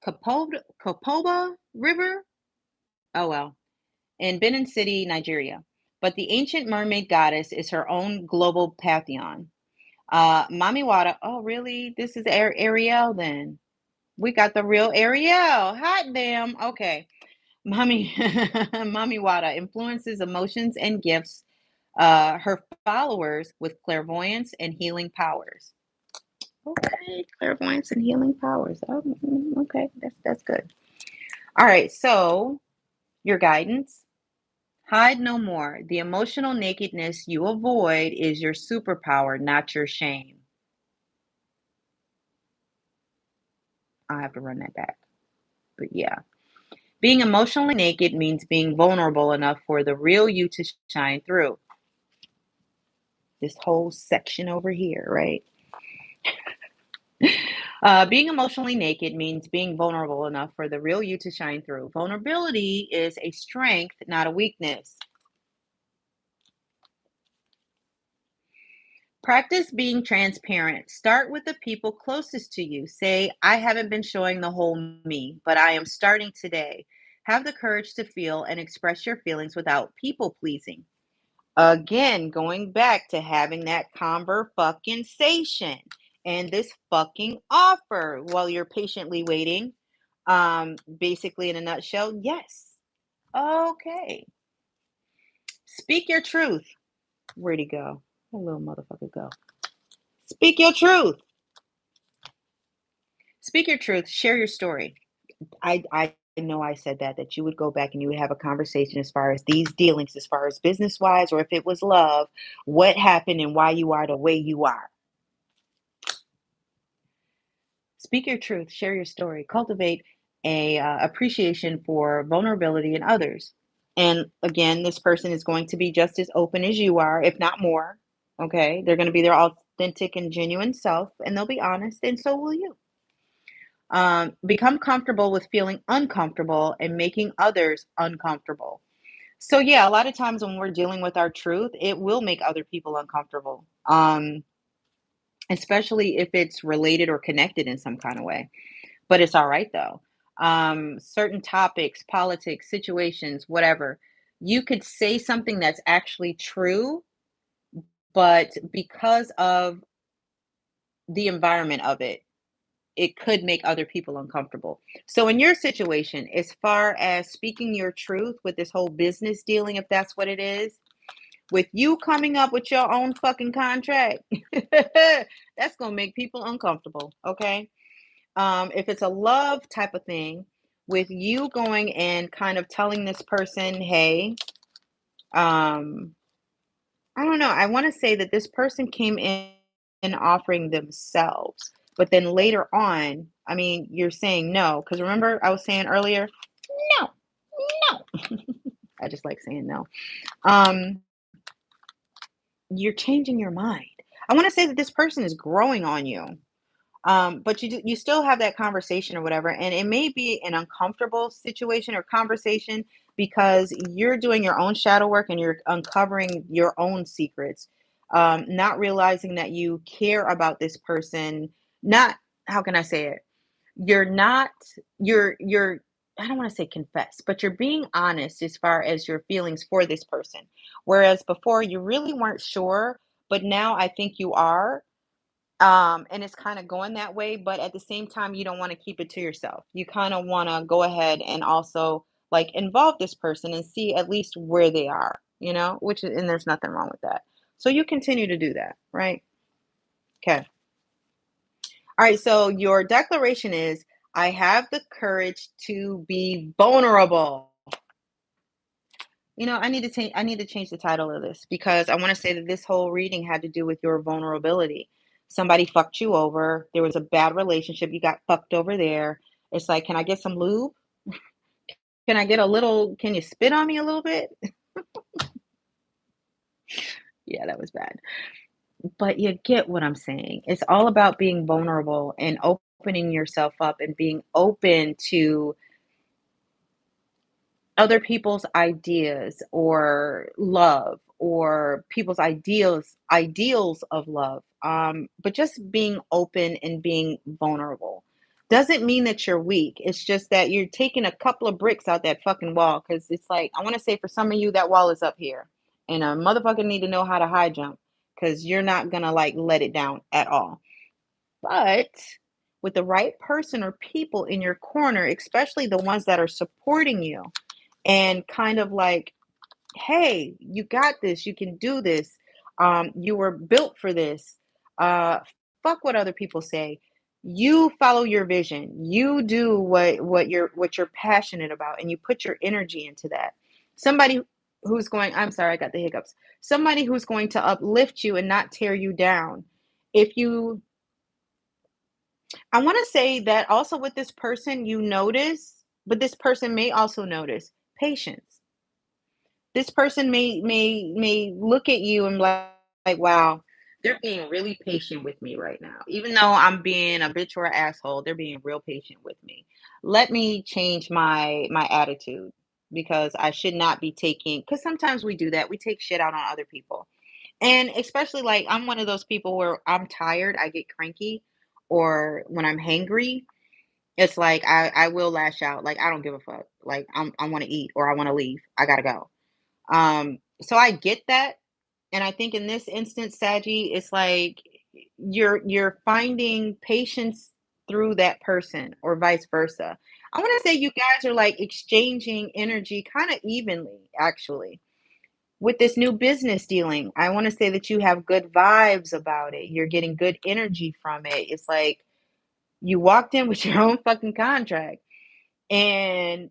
Capoba River. Oh well. In Benin City, Nigeria. But the ancient mermaid goddess is her own global pantheon. Mami Wata. Oh, really? This is Ariel then. We got the real Ariel. Hot damn. Okay. Mami Mami Wata influences emotions and gifts her followers with clairvoyance and healing powers. Okay, clairvoyance and healing powers. Oh, okay, that's good. All right, so your guidance. Hide no more. The emotional nakedness you avoid is your superpower, not your shame. I have to run that back. But yeah. Being emotionally naked means being vulnerable enough for the real you to shine through. This whole section over here, right? Being emotionally naked means being vulnerable enough for the real you to shine through. Vulnerability is a strength, not a weakness. Practice being transparent. Start with the people closest to you. Say, I haven't been showing the whole me, but I am starting today. Have the courage to feel and express your feelings without people pleasing. Again, going back to having that conversation and this fucking offer while you're patiently waiting. Basically, in a nutshell, yes. Okay. Speak your truth. Where'd he go? That little motherfucker go. Speak your truth. Speak your truth. Share your story. I know I said that you would go back and you would have a conversation as far as these dealings, as far as business wise, or if it was love, what happened and why you are the way you are. Speak your truth, share your story, cultivate a appreciation for vulnerability in others. And again, this person is going to be just as open as you are, if not more. Okay, they're going to be their authentic and genuine self, and they'll be honest, and so will you. Become comfortable with feeling uncomfortable and making others uncomfortable. So yeah, a lot of times when we're dealing with our truth, it will make other people uncomfortable. Especially if it's related or connected in some kind of way. But it's all right though. Certain topics, politics, situations, whatever. You could say something that's actually true, but because of the environment of it, it could make other people uncomfortable. So in your situation, as far as speaking your truth with this whole business dealing, if that's what it is, with you coming up with your own fucking contract, that's gonna make people uncomfortable. Okay. If it's a love type of thing, with you going and kind of telling this person, hey, um, I don't know. I want to say that this person came in and offering themselves, but then later on, I mean, you're saying no, because remember I was saying earlier, no, no. I just like saying no. Um, you're changing your mind. I want to say that this person is growing on you. But you still have that conversation or whatever, and it may be an uncomfortable situation or conversation because you're doing your own shadow work and you're uncovering your own secrets, not realizing that you care about this person. Not, how can I say it? You're not, you're I don't want to say confess, but you're being honest as far as your feelings for this person. Whereas before you really weren't sure, but now I think you are, and it's kind of going that way, but at the same time, you don't want to keep it to yourself. You kind of want to go ahead and also like involve this person and see at least where they are, which is, and there's nothing wrong with that. So you continue to do that, right? Okay. All right. So your declaration is, I have the courage to be vulnerable. I need to change the title of this because I want to say that this whole reading had to do with your vulnerability. Somebody fucked you over. There was a bad relationship. You got fucked over there. It's like, can I get some lube? Can you spit on me a little bit? Yeah, that was bad. But you get what I'm saying. It's all about being vulnerable and opening yourself up and being open to other people's ideas or love or people's ideals of love, but just being open and being vulnerable. doesn't mean that you're weak. It's just that you're taking a couple of bricks out that fucking wall. Cause it's like, I want to say for some of you, that wall is up here. And a motherfucker need to know how to high jump. Cause you're not gonna like let it down at all. But with the right person or people in your corner, especially the ones that are supporting you and kind of like, hey, you got this, you can do this, you were built for this. Uh, fuck what other people say. You follow your vision. You do what you're passionate about, and you put your energy into that. Somebody who's going, I'm sorry, I got the hiccups. Somebody who's going to uplift you and not tear you down. If you I want to say that also with this person, you notice, but this person may also notice patience. This person may look at you and like, wow, they're being really patient with me right now. Even though I'm being a bitch or an asshole, they're being real patient with me. Let me change my attitude because I should not be taking because sometimes we do that. We take shit out on other people. And especially like I'm one of those people where I'm tired, I get cranky, or when I'm hangry, it's like I will lash out. Like I don't give a fuck. Like I want to eat or I want to leave. I gotta go. So I get that, and I think in this instance, Saggy, it's like you're finding patience through that person or vice versa. I want to say you guys are like exchanging energy kind of evenly, actually. With this new business dealing, I want to say that you have good vibes about it. You're getting good energy from it. It's like you walked in with your own fucking contract, and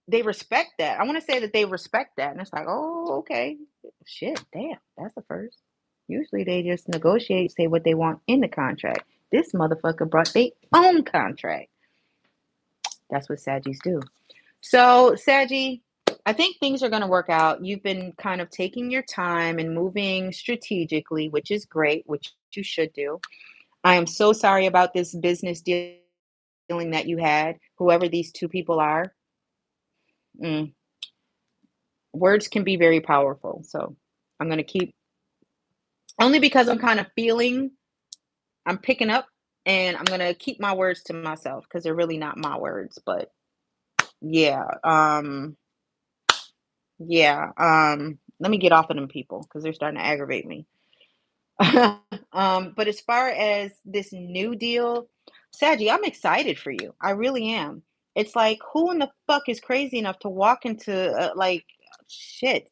they respect that. I wanna say that they respect that, and it's like, "Oh, okay. Shit, damn, that's the first." Usually, they just negotiate, say what they want in the contract. This motherfucker brought their own contract. That's what Saggies do. So, Saggy, I think things are gonna work out. You've been kind of taking your time and moving strategically, which is great, which you should do. I am so sorry about this business dealing that you had, whoever these 2 people are. Mm. Words can be very powerful. So I'm going to keep, only because I'm kind of feeling, I'm picking up, and I'm going to keep my words to myself because they're really not my words. But yeah, let me get off of them people because they're starting to aggravate me. But as far as this new deal, Saji, I'm excited for you. I really am. It's like, who in the fuck is crazy enough to walk into like shit?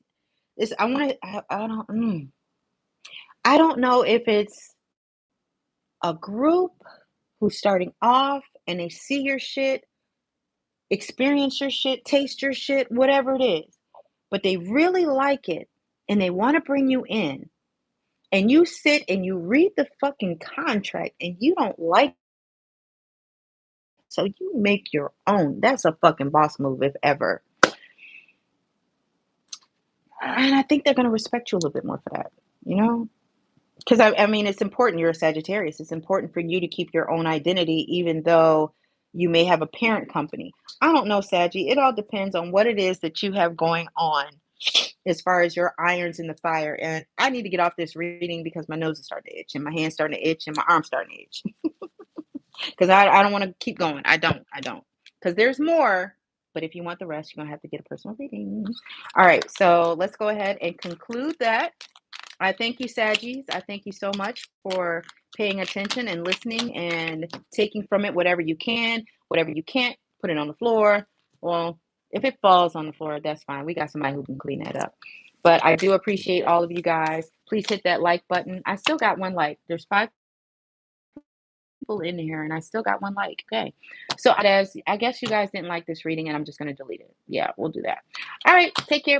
This I want to. I don't. I don't know if it's a group who's starting off and they see your shit, experience your shit, taste your shit, whatever it is, but they really like it and they want to bring you in. And you sit and you read the fucking contract and you don't like it, so you make your own. That's a fucking boss move if ever. And I think they're going to respect you a little bit more for that, you know? Because I mean, it's important. You're a Sagittarius. It's important for you to keep your own identity, even though you may have a parent company. I don't know, Saggy. It all depends on what it is that you have going on as far as your irons in the fire. And I need to get off this reading because my nose is starting to itch, and my hand's starting to itch, and my arm's starting to itch. Because I don't want to keep going. I don't. I don't. Because there's more. But if you want the rest, you're going to have to get a personal reading. All right. So let's go ahead and conclude that. I thank you, Saggies. I thank you so much for paying attention and listening and taking from it whatever you can, whatever you can't, put it on the floor. Well, if it falls on the floor, that's fine. We got somebody who can clean that up. But I do appreciate all of you guys. Please hit that like button. I still got one like. There's 5 people in here, and I still got one like. Okay. So as I guess you guys didn't like this reading, and I'm just going to delete it. Yeah, we'll do that. All right. Take care.